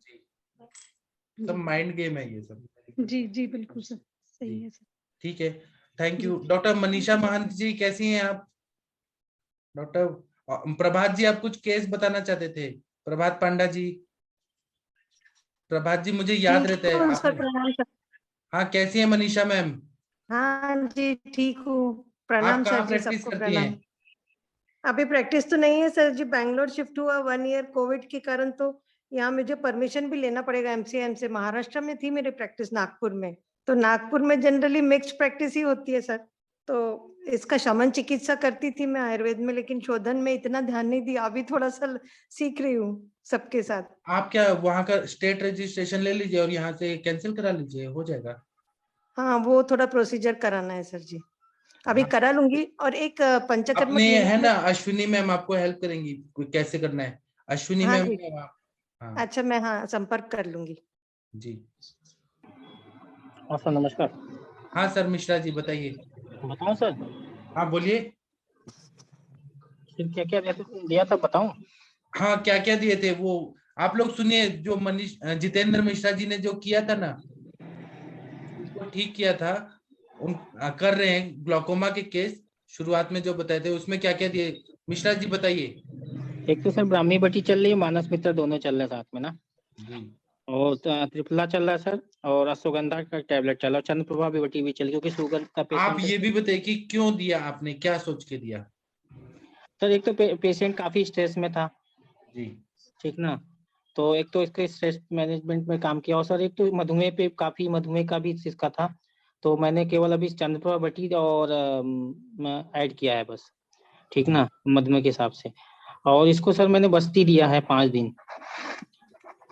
सब माइंड गेम है ये सब। जी जी बिल्कुल सर, सही है सर। ठीक है, थैंक यू। डॉक्टर मनीषा महंत जी कैसी हैं आप? डॉक्टर प्रभात जी आप कुछ केस बताना चाहते थे? प्रभात पांडा जी, प्रभात जी मुझे याद रहता है नमस्कार, आपने। प्रणाम सर। हाँ कैसी है मनीषा मैम? हाँ जी ठीक हूँ, आप प्रणाम कहाँ सर जी, प्रैक्टिस सबको करती प्रणाम। हैं? अभी प्रैक्टिस तो नहीं है सर जी, बैंगलोर शिफ्ट हुआ 1 ईयर कोविड के कारण, तो यहाँ मुझे परमिशन भी लेना पड़ेगा एमसीएम से। महाराष्ट्र में थी मेरी प्रैक्टिस नागपुर में, तो नागपुर में जनरली मिक्स्ड प्रैक्टिस ही होती है सर। तो इसका शमन चिकित्सा करती थी मैं आयुर्वेद में, लेकिन शोधन में इतना ध्यान नहीं दिया। अभी थोड़ा सा सीख रही हूँ सबके साथ। आप क्या वहाँ का स्टेट रजिस्ट्रेशन ले लीजिए और यहाँ से कैंसिल करा लीजिए, हो जाएगा। हाँ वो थोड़ा प्रोसीजर कराना है सर जी, अभी करा लूंगी। और एक पंचकर्म अपने है क्लिनिक ना में। अश्विनी मैम आपको हेल्प करेंगी कैसे करना है, अश्विनी हाँ मैम जी, है वहाँ। हाँ अच्छा मैं हाँ संपर्क कर लूंगी जी। हाँ सर नमस्कार। हाँ सर मिश्रा जी बताइए। बताऊं सर? हाँ बोलिए। फिर क्या क्या दिया था बताऊं? हाँ क्या क्या दिए थे वो आप लोग सुनिए, जो मनीष जितेंद्र मिश्रा जी ने जो किया था ना, वो ठीक किया था। उन कर रहे हैं ग्लूकोमा के केस, शुरुआत में जो बताए थे उसमें क्या क्या दिए, मिश्रा जी बताइए। एक तो सर ब्राह्मी बटी चल रही है, मानस मित्र दोनों चल रहे हैं साथ में ना, जी। और त्रिफला चल रहा है सर, और अश्वगंधा का टैबलेट चल रहा है, चंद्रप्रभा भी बटी भी चल रही, क्योंकि शुगर का आप पेशेंट ये भी बताइए कि क्यों दिया आपने, क्या सोच के दिया? सर एक तो पेशेंट काफी स्ट्रेस में था जी ठीक ना, तो एक तो इसके स्ट्रेस मैनेजमेंट में काम किया, और सर एक तो मधुमेह पे काफी, मधुमेह का भी इसका था, तो मैंने केवल अभी चंद्रप्रभा बटी और ऐड किया है बस, ठीक ना, मधुमेह के हिसाब से। और इसको सर मैंने बस्ती दिया है 5 दिन,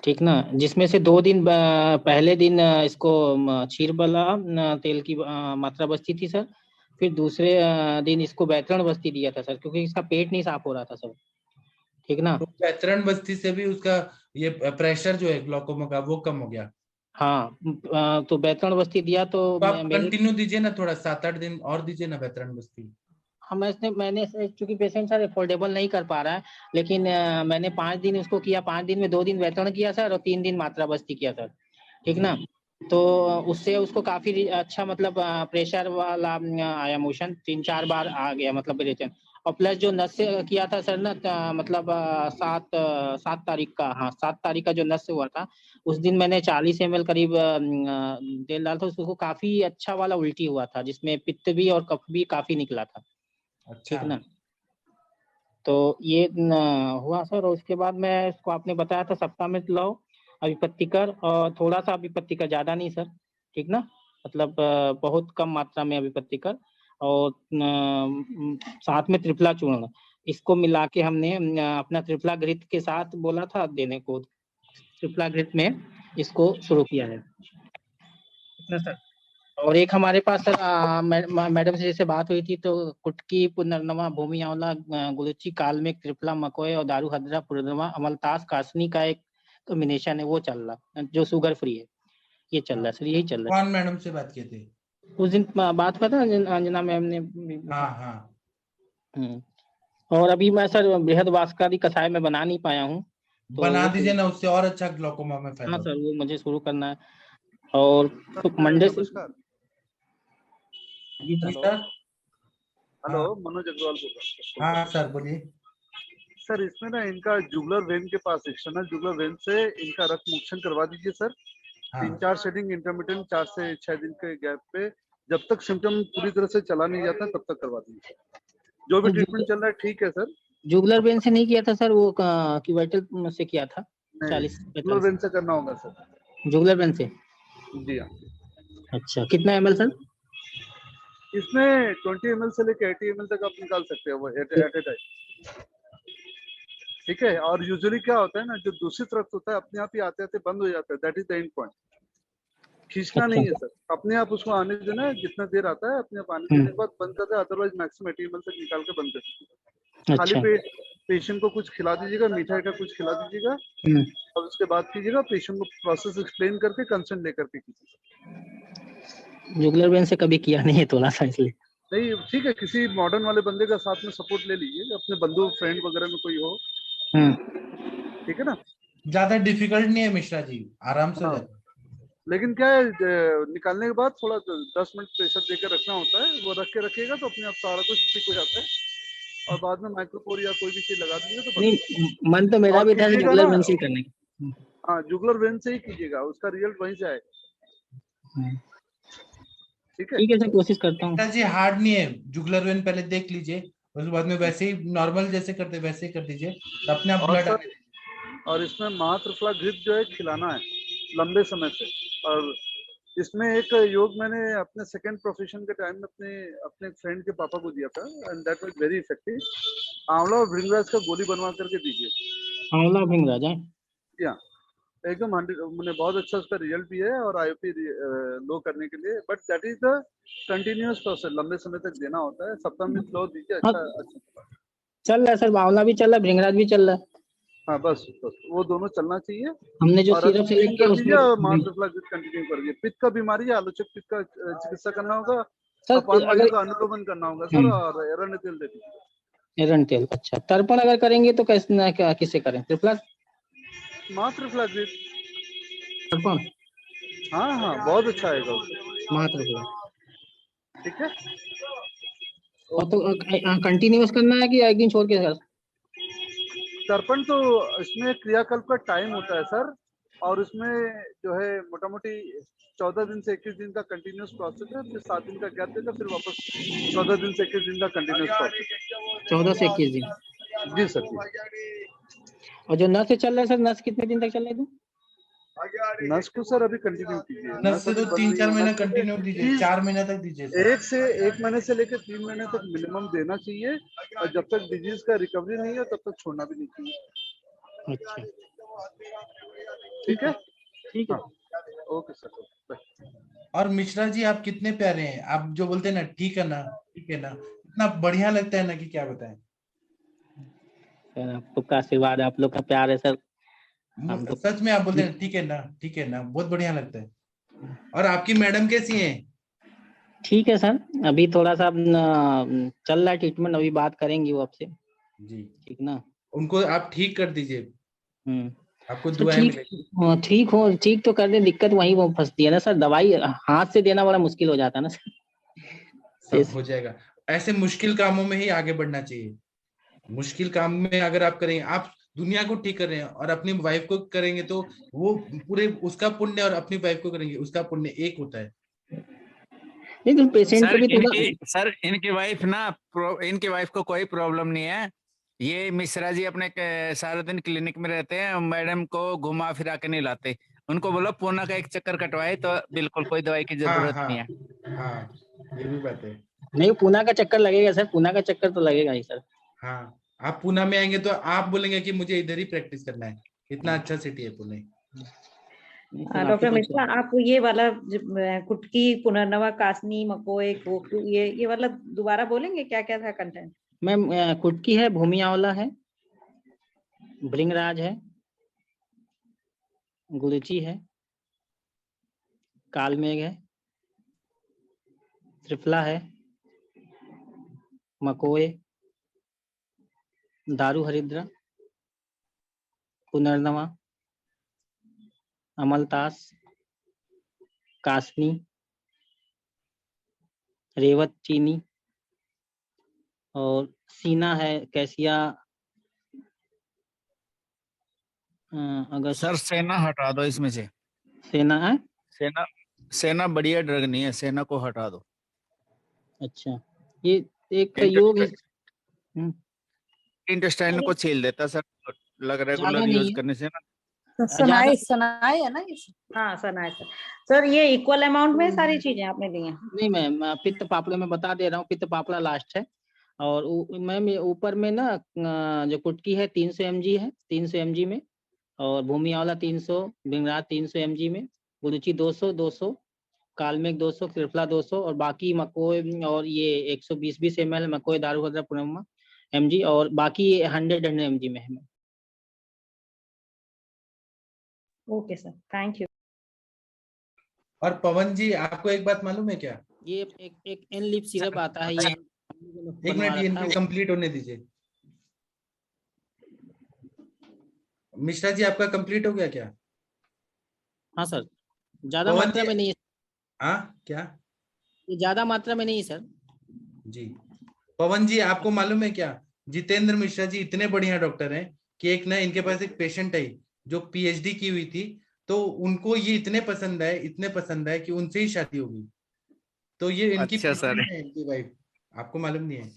ठीक ना, जिसमें से 2 दिन पहले दिन इसको क्षीर वाला तेल की मात्रा बस्ती थी सर, फिर दूसरे दिन इसको बैतरण बस्ती दिया था सर, क्योंकि इसका पेट नहीं साफ हो रहा था सर, ठीक ना। तो बैतरण बस्ती से भी उसका ये प्रेशर जो है ग्लूकोमा का वो कम हो गया। हाँ तो बैतरण बस्ती दिया तो आप कंटिन्यू दीजिए ना, थोड़ा 7-8 दिन और दीजिए ना बैतरण बस्ती। हाँ मैंने चूंकि पेशेंट सर अफोर्डेबल नहीं कर पा रहा है, लेकिन मैंने 5 दिन उसको किया, 5 दिन में 2 दिन बैतरण किया सर और 3 दिन मात्रा बस्ती किया सर, ठीक ना। तो उससे उसको काफी अच्छा मतलब प्रेशर वाला आया, मोशन 3-4 बार आ गया मतलब रिलेशन। और प्लस जो नस से किया था सर ना, मतलब 7 तारीख का, हाँ 7 तारीख का जो नस से हुआ था, उस दिन मैंने 40 ml करीब तेल डाला था, उसको काफी अच्छा वाला उल्टी हुआ था, जिसमें पित्त भी और कफ भी काफी निकला था, ठीक ना। तो ये हुआ सर, और उसके बाद मैं इसको आपने बताया था सप्ताह में लो अभिपत्तिकर, और थोड़ा सा अभिपत्तिकर, ज्यादा नहीं सर, ठीक ना, मतलब बहुत कम मात्रा में अभिपत्तिकर, और साथ में त्रिफला चूर्ण, इसको मिला के हमने अपना त्रिफला घृत के साथ बोला था देने को, त्रिफला घृत में इसको शुरू किया है, ठीक ना सर। और एक हमारे पास सर मैडम से जैसे बात हुई थी, तो कुटकी, पुनर्नवा, भूमि आंवला, गुलची, कालमेघ, त्रिफला, मकोय और दारू हद्रा, पुनर्नवा, अमलतास, कासनी का एक कॉम्बिनेशन है, वो चल रहा, जो शुगर फ्री है, ये चल रहा है सर, यही चल रहा है। कौन मैडम से बात किए थे? उस दिन बात हुआ था अंजना मैम ने। हाँ। और अभी मैं सर बृहद वास्कारी कषाय में बना नहीं पाया हूँ, तो बना दीजिए ना, उससे और अच्छा ग्लूकोमा में फायदा। हाँ सर वो मुझे शुरू करना है, और तो मंडे से। हेलो मनोज अग्रवाल बोल रहा हूँ। हाँ सर बोलिए। सर इसमें ना इनका जुगुलर वेन के पास एक्सटर्नल जुगुलर वेन से इनका रक्त मोक्षण करवा दीजिए सर। हाँ। 3-4 सेटिंग इंटरमिटेंट 4 से 6 दिन के गैप पे, जब तक सिम्टम पूरी तरह से चला नहीं जाता तब तक करवा दीजिए। जो भी ट्रीटमेंट चल रहा है ठीक है सर। जुगुलर वेन से नहीं किया था सर, वो क्यूवेटल से किया था। 40-45 जुगुलर वेन से करना होगा सर। जुगुलर वेन से, जी हाँ। अच्छा कितना ml सर? इसमें 20 ml से लेके 80 ml तक आप निकाल सकते हो वो एट ए टाइम। ठीक है। और यूजुअली क्या होता है ना, जो दूषित रक्त होता है अपने आप ही आते आते बंद हो जाता है। That is the end point. खींचना नहीं है सर, अपने आप उसको आने देना है। जितना देर आता है अपने आप आने देने के बाद बंद कर दे, अदरवाइज मैक्सिमम 80 ml तक निकाल के बंद कर दीजिए। खाली पेट पेशेंट को कुछ खिला दीजिएगा, मिठाई का कुछ खिला दीजिएगा और उसके बाद कीजिएगा। पेशेंट को प्रोसेस एक्सप्लेन करके कंसेंट लेकर के कीजिए। जुगुलर वेन से कभी किया नहीं है थोड़ा सा, इसलिए। नहीं ठीक है, किसी मॉडर्न वाले बंदे का साथ में सपोर्ट ले लीजिए, अपने बंधु फ्रेंड वगैरह में कोई हो। ठीक है ना। ज्यादा डिफिकल्ट नहीं है मिश्रा जी, आराम से हो जाता है। लेकिन क्या है, निकालने के बाद थोड़ा 10 मिनट प्रेशर देकर रखना होता है। वो रख के रखिएगा तो अपने आप सारा कुछ ठीक हो जाता है। और बाद में माइक्रोपोर या कोई भी चीज लगा दीजिए तो नहीं, मन तो मेरा भी था जुगुलर वेन से करने की। हाँ, जुगुलर वेन से ही कीजिएगा, उसका रिजल्ट वहीं से आएगा। ठीक है सर, कोशिश करता हूँ। जी हार्ड नहीं है, जुगुलर वेन पहले देख लीजिए, उसके बाद में वैसे ही नॉर्मल जैसे करते वैसे ही कर दीजिए, तो अपने आप ब्लड आने। और इसमें मातृफला घृत जो है खिलाना है लंबे समय से। और इसमें एक योग मैंने अपने सेकंड प्रोफेशन के टाइम में अपने फ्रेंड के पापा को दिया था, and that was very effective. आंवला और भृंगराज का गोली बनवा करके दीजिए। आंवला भृंगराज है या एकदम 100, मैंने बहुत अच्छा उसका रिजल्ट भी है। और आईओपी लो करने के लिए, but that is the continuous process, लंबे समय तक देना होता है। सप्ताह में लो दीजिए। अच्छा चल रहा है सर, आंवला भी चल रहा है, भृंगराज भी चल रहा है। हाँ बस वो दोनों चलना चाहिए। हमने जो सिरप सेलेक्ट किया उसमें मातृफला कंटिन्यू करिए। पित्त का बीमारी है, आलोचक पित्त का चिकित्सा करना होगा। सर, अपान वायु का अनुलोमन करना होगा सर। और एरंड तेल दे दीजिए। एरंड तेल, अच्छा। तर्पण अगर करेंगे तो कैसे किसे करें? त्रिफला, मातृफला तर्पण? हाँ बहुत अच्छा आएगा मातृफला। ठीक है। और तो कंटिन्यूअस करना है कि एक दिन छोड़ के सर? तर्पण तो इसमें क्रियाकल्प का टाइम होता है सर। और उसमें जो है मोटा मोटी 14 दिन से 21 दिन का कंटिन्यूअस प्रोसेस है। फिर 7 दिन का गैप देकर फिर वापस 14 दिन से 21 दिन का कंटिन्यूअस प्रोसेस। 14 से 21 दिन। जी सर जी। और जो नस चल रहा है सर, नस कितने दिन तक चल रहा है? नस को सर अभी कंटिन्यू कीजिए। नस से तो 3-4 महीने कंटिन्यू दीजिए, 4 महीने तक दीजिए। 1 महीने से लेकर 3 महीने तक मिनिमम देना चाहिए। और जब तक डिजीज का रिकवरी नहीं है तब तक छोड़ना भी नहीं चाहिए। अच्छा, ठीक है। ठीक है। Okay sir. और मिश्रा जी आप कितने प्यारे हैं, आप जो बोलते हैं ना ठीक है ना, ठीक है ना, इतना बढ़िया लगता है ना कि क्या बताएं। सर आपका आशीर्वाद, आप लोग का प्यार है सर। सच में आप बोलते हैं ठीक है ना, ठीक है ना, बहुत बढ़िया लगता है। और आपकी मैडम कैसी हैं? ठीक है सर, अभी थोड़ा सा चल रहा है ट्रीटमेंट, अभी बात करेंगी वो आपसे। जी ठीक ना, उनको आप ठीक कर दीजिए, आपको तो दुआएं मिलेंगी। ठीक तो कर दे। दिक्कत वही वो फंसती है ना सर, दवाई हाथ से देना बड़ा मुश्किल हो जाता है ना सर। सब हो जाएगा। ऐसे मुश्किल कामों में ही आगे बढ़ना चाहिए। मुश्किल काम में अगर आप करेंगे, आप दुनिया को ठीक कर रहे हैं और अपनी वाइफ को करेंगे तो वो पूरे उसका पुण्य, और अपनी वाइफ को करेंगे उसका पुण्य एक होता है। नहीं तो पेशेंट को भी सर इनकी वाइफ को कोई प्रॉब्लम नहीं है। ये मिश्रा जी अपने सारे दिन क्लिनिक में रहते हैं, मैडम को घुमा फिरा के नहीं लाते। उनको बोलो पूना का एक चक्कर कटवाए तो बिल्कुल कोई दवाई की जरूरत नहीं है। हाँ, ये भी बात है। नहीं, पूना का चक्कर लगेगा सर, पूना का चक्कर तो लगेगा ही सर। हाँ, आप पूना में आएंगे तो आप बोलेंगे कि मुझे इधर ही प्रैक्टिस करना है, इतना अच्छा सिटी है पुणे। डॉक्टर मिश्रा, आप ये वाला कुटकी, पुनर्नवा, कासनी, मकोए, कोकू, ये वाला दोबारा बोलेंगे, क्या क्या था कंटेंट? मैम कुटकी है, भूमि आंवला है, भृंगराज है, गुलची है, कालमेघ है, त्रिफला है, मकोए, दारू हरिद्रा, पुनर्नवा, अमलतास, कासनी, रेवत चीनी, और सीना है, कैसिया अगर सर सेना हटा दो इसमें से। सेना है, सेना बढ़िया ड्रग नहीं है, सेना को हटा दो। अच्छा ये एक योग है, इंटेस्टाइन को छील देता सर, ज्यादा रेगुलर नहीं यूज है। करने से ना। सनाई सनाई है ना ये? हाँ सनाई सर ये इक्वल अमाउंट में सारी चीजें आपने ली हैं। नहीं मैम, पित्त पापड़ा में बता दे रहा हूँ, पित्त पापड़ा लास्ट है। और मैम ऊपर में ना जो कुटकी है 300 mg है, 300 mg में, और भूमि आंवला 300, भिंगराज 300 mg में, गुरुचि 200, कालमेघ 200, त्रिफला 200, और बाकी मकोय और ये 120 ml मकोय दारुभद्रा पूर्णिमा mg, और बाकी 100 mg में है। Okay sir, thank you. और पवन जी आपको एक बात मालूम है क्या? ये एक एन लिप सिरप आता है, ये एक मिनट, ये इनको कंप्लीट होने दीजिए। मिश्रा जी आपका कंप्लीट हो गया क्या? हाँ सर, ज्यादा मात्रा में नहीं है। हाँ क्या? ये ज्यादा मात्रा में नहीं है सर जी। पवन जी आपको मालूम है क्या, जितेंद्र मिश्रा जी इतने बढ़िया डॉक्टर हैं कि एक ना इनके पास एक पेशेंट है जो पीएचडी की हुई थी, तो उनको ये इतने पसंद आए कि उनसे ही शादी होगी। तो ये इनकी अच्छा सर, है, इनकी वाइफ, आपको मालूम नहीं है।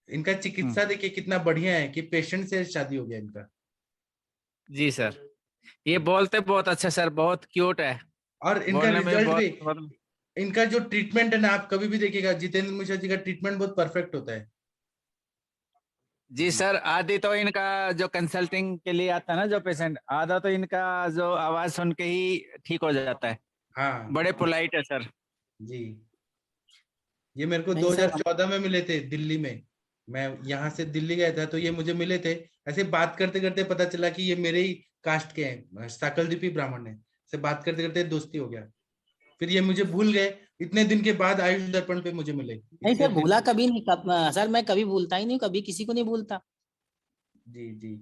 इनका चिकित्सा देखिए कितना बढ़िया है कि पेशेंट से शादी हो गया इनका। जी सर, ये बोलते बहुत अच्छा सर, बहुत क्यूट है, और इनका बोलने में रिजल्ट भी, बहुत इनका जो ट्रीटमेंट है ना, आप कभी भी देखिएगा जितेंद्र मिश्रा जी का ट्रीटमेंट बहुत परफेक्ट होता है। जी सर। आदि तो इनका जो कंसल्टिंग के लिए आता है ना जो पेशेंट, आधा तो इनका जो आवाज सुन के ही ठीक हो जाता है। हाँ बड़े पोलाइट है सर जी। ये मेरे को नहीं सर, 2014 में मिले थे दिल्ली में। मैं यहाँ से दिल्ली गया था तो ये मुझे मिले थे। ऐसे बात करते करते पता चला कि ये मेरे ही कास्ट के हैं, साकलदीपी ब्राह्मण है। से बात करते करते दोस्ती हो गया। फिर ये मुझे भूल गए, इतने दिन के बाद आयुष दर्पण पे मुझे मिले। नहीं सर, भूला कभी नहीं, सर मैं कभी भूलता ही नहीं, कभी किसी को नहीं भूलता। जी जी,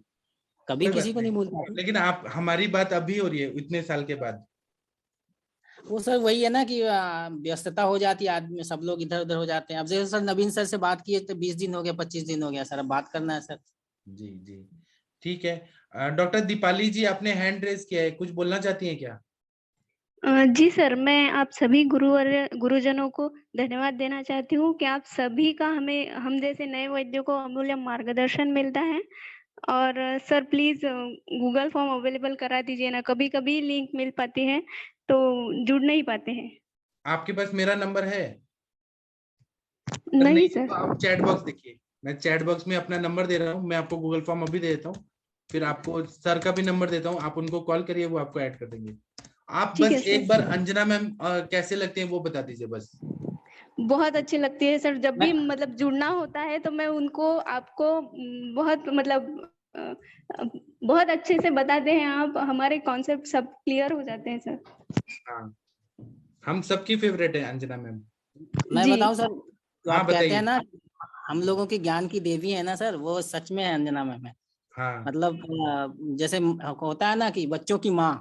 कभी कोई किसी बात को नहीं नहीं। भूलता। लेकिन आप, हमारी बात अभी हो रही है इतने साल के बाद। वो सर वही है ना कि व्यस्तता हो जाती है आदमी, सब लोग इधर उधर हो जाते हैं। अब जैसे सर नवीन सर से बात किए तो 20 दिन हो गया, 25 दिन हो गया सर, अब बात करना है सर। जी जी ठीक है। डॉक्टर दीपाली जी आपने हैंड रेज किया है, कुछ बोलना चाहती हैं क्या? जी सर, मैं आप सभी गुरुजनों को धन्यवाद देना चाहती हूँ कि आप सभी का हम जैसे नए वैद्यों को अमूल्य मार्गदर्शन मिलता है। और sir please Google form available करा दीजिए ना, कभी कभी लिंक मिल पाती है तो जुड़ नहीं पाते हैं। आपके पास मेरा नंबर है? नहीं तो सर। आप चैट बॉक्स देखिए, मैं चैट बॉक्स में अपना नंबर दे रहा हूँ। मैं आपको गूगल फॉर्म अभी दे देता हूँ, फिर आपको सर का भी नंबर देता हूँ, आप उनको कॉल करिए, वो आपको ऐड कर देंगे। आप ठीक है बस सर। एक बार अंजना मैम कैसे लगते हैं वो बता दीजिए बस। बहुत अच्छी लगती है सर, जब भी मतलब जुड़ना होता है तो मैं उनको आपको बहुत मतलब बहुत अच्छे से बताते हैं आप, हमारे कॉन्सेप्ट सब क्लियर हो जाते हैं सर। हाँ, हम सबकी फेवरेट है अंजना मैम। मैं बताऊं सर, तो हाँ आप कहते हैं बताइए। ना हम लोगों की ज्ञान की देवी है ना सर, वो सच में है अंजना मैम है। हाँ मतलब जैसे होता है ना कि बच्चों की माँ,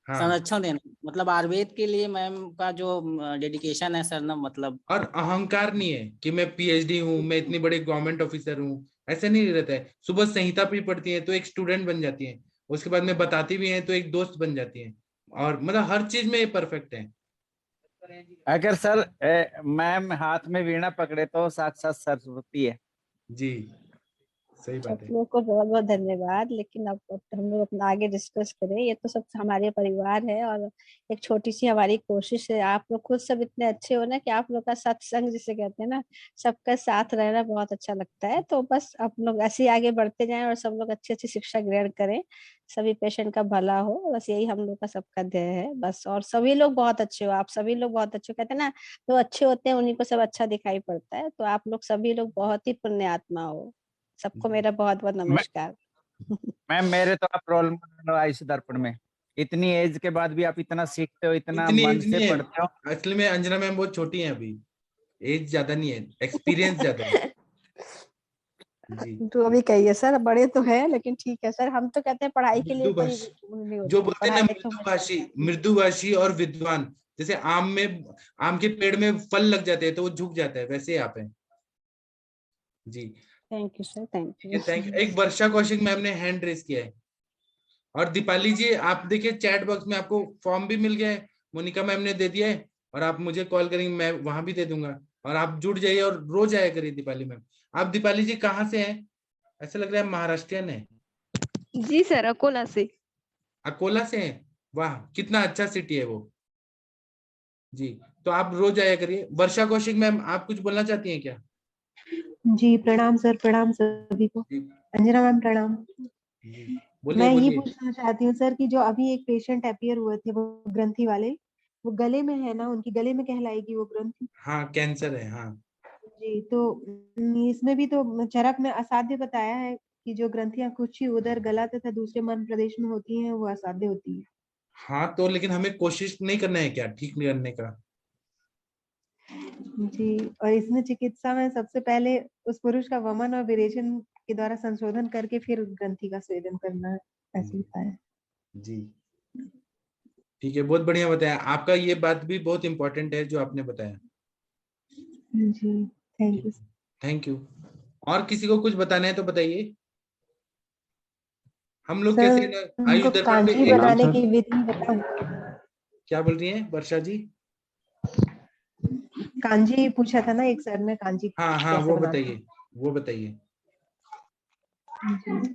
हाँ। संरक्षण देना, मतलब आयुर्वेद के लिए मैम का जो डेडिकेशन है सर ना, मतलब। और अहंकार नहीं है कि मैं पीएचडी हूँ, मैं इतनी बड़ी गवर्नमेंट ऑफिसर हूँ, ऐसे नहीं रहता है। सुबह संहिता भी पढ़ती है तो एक स्टूडेंट बन जाती है, उसके बाद में बताती भी है तो एक दोस्त बन जाती है, और मतलब हर चीज में ये परफेक्ट है। अगर सर मैम हाथ में वीणा पकड़े तो साक्षात सरस्वती है। जी सही बात आप है। लोग को बहुत बहुत धन्यवाद। लेकिन अब हम लोग अपना आगे डिस्कस करें, ये तो सब हमारे परिवार है और एक छोटी सी हमारी कोशिश है। आप लोग खुद सब इतने अच्छे हो ना कि आप लोग का सत्संग जिसे कहते हैं ना, सबका साथ रहना बहुत अच्छा लगता है। तो बस आप लोग ऐसे ही आगे बढ़ते जाएं और सब लोग अच्छी अच्छी शिक्षा ग्रहण करें, सभी पेशेंट का भला हो, बस यही हम लोग का सबका ध्येय है बस। और सभी लोग बहुत अच्छे हो, आप सभी लोग बहुत अच्छे हो, कहते हैं ना जो अच्छे होते हैं उन्हीं को सब अच्छा दिखाई पड़ता है। तो आप लोग सभी लोग बहुत ही पुण्य आत्मा हो। सबको मेरा बहुत बहुत नमस्कार। मैम मेरे तो आप रोल मॉडल हो आयुष दर्पण में, इतनी एज के बाद भी आप इतना सीखते हो, इतना इतनी मन एज से नहीं है पढ़ते हो। एक्चुअली में, अंजना मैम बहुत छोटी है अभी, एज ज्यादा नहीं है, एक्सपीरियंस ज्यादा है। जी तो अभी कहिए सर, बड़े तो हैं लेकिन ठीक है सर, हम तो कहते हैं पढ़ाई के लिए कोई मृदुभाषी, नहीं जो होता है, बोलते हैं ना पढ़ाई तो मृदुभाषी और विद्वान, जैसे आम के पेड़ में फल लग जाते हैं तो वो झुक जाता है, वैसे ही आप हैं। जी थैंक यू सर, थैंक ठीक है, थैंक यू। यू। एक वर्षा कौशिक मैम ने हैंड रेस किया है। और दीपाली जी आप देखिए चैट बॉक्स में आपको फॉर्म भी मिल गया है, मोनिका मैम ने दे दिया है, और आप मुझे कॉल करेंगे, मैं वहां भी दे दूंगा, और आप जुड़ जाइए और रोज आया करिए दीपाली मैम। आप दीपाली जी कहाँ से हैं? ऐसा लग रहा है महाराष्ट्रियन है। जी सर, अकोला से। अकोला से हैं? वाह, कितना अच्छा सिटी है वो जी। तो आप रोज आया करिए। वर्षा कौशिक मैम आप कुछ बोलना चाहती हैं क्या? जी प्रणाम सर, प्रणाम सभी को। अंजना मैम प्रणाम। बोलिए मैं ये बोलिए। पूछना चाहती हूँ सर कि जो अभी एक पेशेंट अपीयर हुए थे वो ग्रंथि वाले, वो गले में है ना, उनकी गले में कहलाएगी वो ग्रंथि? हाँ कैंसर है, हाँ जी, तो इसमें भी तो चरक में असाध्य बताया है कि जो ग्रंथियां कुछ ही उदर, गला तथा दूसरे मर्म प्रदेश में होती हैं वो असाध्य होती है। हाँ, तो लेकिन हमें कोशिश नहीं करना है क्या ठीक करने का? जी, और इसमें चिकित्सा में सबसे पहले उस पुरुष का वमन और विरेचन के द्वारा संशोधन करके फिर ग्रंथि का स्वेदन करना है, ऐसे होता है। जी ठीक है, बहुत बढ़िया बताया आपका, ये बात भी बहुत इंपॉर्टेंट है जो आपने बताया। जी थैंक यू। Thank you. और किसी को कुछ बताना है तो बताइए। हम लोग सर, कैसे ना आयुष हमको दर्पण पे कांजी बनाने की विधि बताओ। क्या बोल रही है वर्षा जी? कांजी पूछा था ना एक सर ने, कांजी हाँ हाँ कैसे वो बनाते बताइए, वो बताइए। हैं? जी,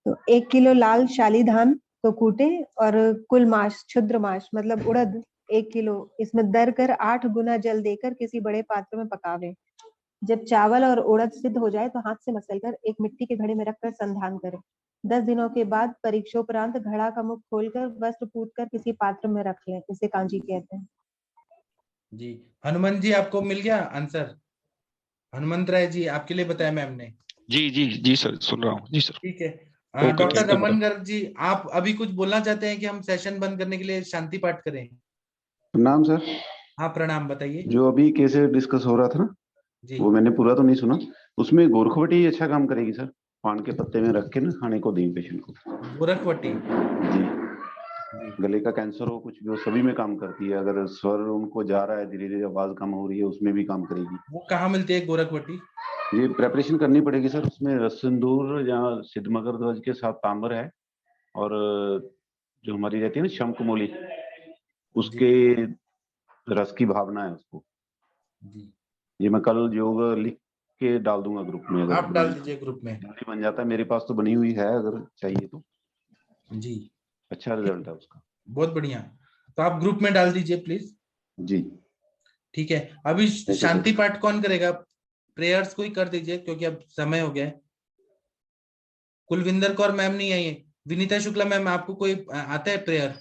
तो 1 किलो लाल शाली धान को कूटे और कुल माश, क्षुद्र माश मतलब उड़द 1 किलो, इसमें दर कर 8 गुना जल देकर किसी बड़े पात्र में पकावे। जब चावल और उड़द सिद्ध हो जाए तो हाथ से मसलकर एक मिट्टी के घड़े में रखकर संधान करें। 10 दिनों के बाद परीक्षोपरांत घड़ा का मुख खोलकर वस्त्र पूछकर किसी पात्र में रख लें, इसे कांजी कहते हैं। जी हनुमान जी आपको मिल गया आंसर? हनुमंत राय जी आपके लिए बताया मैम ने। जी जी जी सर, सुन रहा हूँ जी सर। ठीक है। Okay, doctor thank you Raman madam. Garg ji आप अभी कुछ बोलना चाहते हैं कि हम सेशन बंद करने के लिए शांति पाठ करें? प्रणाम सर। हाँ प्रणाम, बताइए। जो अभी कैसे डिस्कस हो रहा था ना, जी वो मैंने पूरा तो नहीं सुना। उसमें गोरखवटी अच्छा काम करेगी सर, पान के पत्ते में रख के ना खाने को दें पेशेंट को। गोरखवटी जी, गले का कैंसर हो कुछ भी हो, सभी में काम करती है। अगर स्वर उनको जा रहा है, धीरे धीरे आवाज कम हो रही है, उसमें भी काम करेगी। वो कहाँ मिलती है गोरखवटी? ये प्रेपरेशन करनी पड़ेगी सर। उसमें रस सिंदूर या सिद्धमगर ध्वज के साथ तांबर है, और जो हमारी रहती है ना शंखमूली, उसके रस की भावना है उसको। ये मैं कल योग लिख के डाल दूंगा ग्रुप में। अगर आप डाल दीजिए ग्रुप में। जल्दी बन जाता है, मेरे पास तो बनी हुई है, अगर चाहिए तो। जी अच्छा रिजल्ट है उसका। बहुत बढ़िया, तो आप ग्रुप में डाल दीजिए प्लीज। जी ठीक है। अभी शांति पाठ कौन करेगा? प्रेयर्स को ही कर दीजिए क्योंकि अब समय हो गया है। कुलविंदर कौर मैम नहीं आई है। विनीता शुक्ला मैम आपको कोई आता है prayer?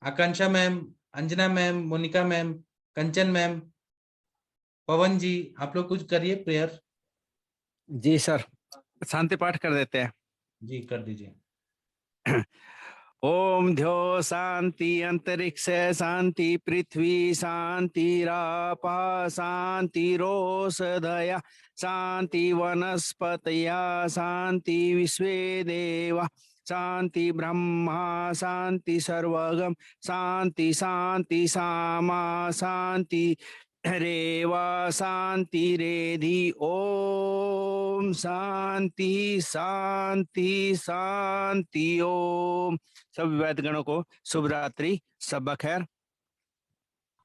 Akanksha ma'am, Anjana ma'am, Monika ma'am, Kanchan ma'am, Pawan ji आप लोग कुछ करिए प्रेयर। जी सर, शांति पाठ कर देते हैं। जी कर दीजिए। ओम ध्यो शांति अंतरिक्ष शांति पृथ्वी शांति रापा शांति रोषधया शांति वनस्पतया शांति विश्वे देवा शांति ब्रह्मा शांति सर्वगम शांति शांति सामा शांति रेवा शांति रेधि। ओम शांति शांति शांति। ओम। सब वैद्यगणों को शुभ रात्रि, सब खैर।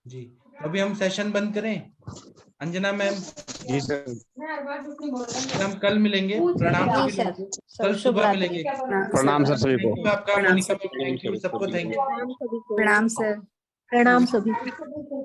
जी अभी हम सेशन बंद करें। अंजना मैम जी सर, हम कल मिलेंगे। प्रणाम जी सभी सर, लोगों को। कल सुबह मिलेंगे। प्रणाम सर सभी को। थैंक यू आपका, मोनिका मैम थैंक यू, सबको थैंक यू। प्रणाम सर। प्रणाम सभी को।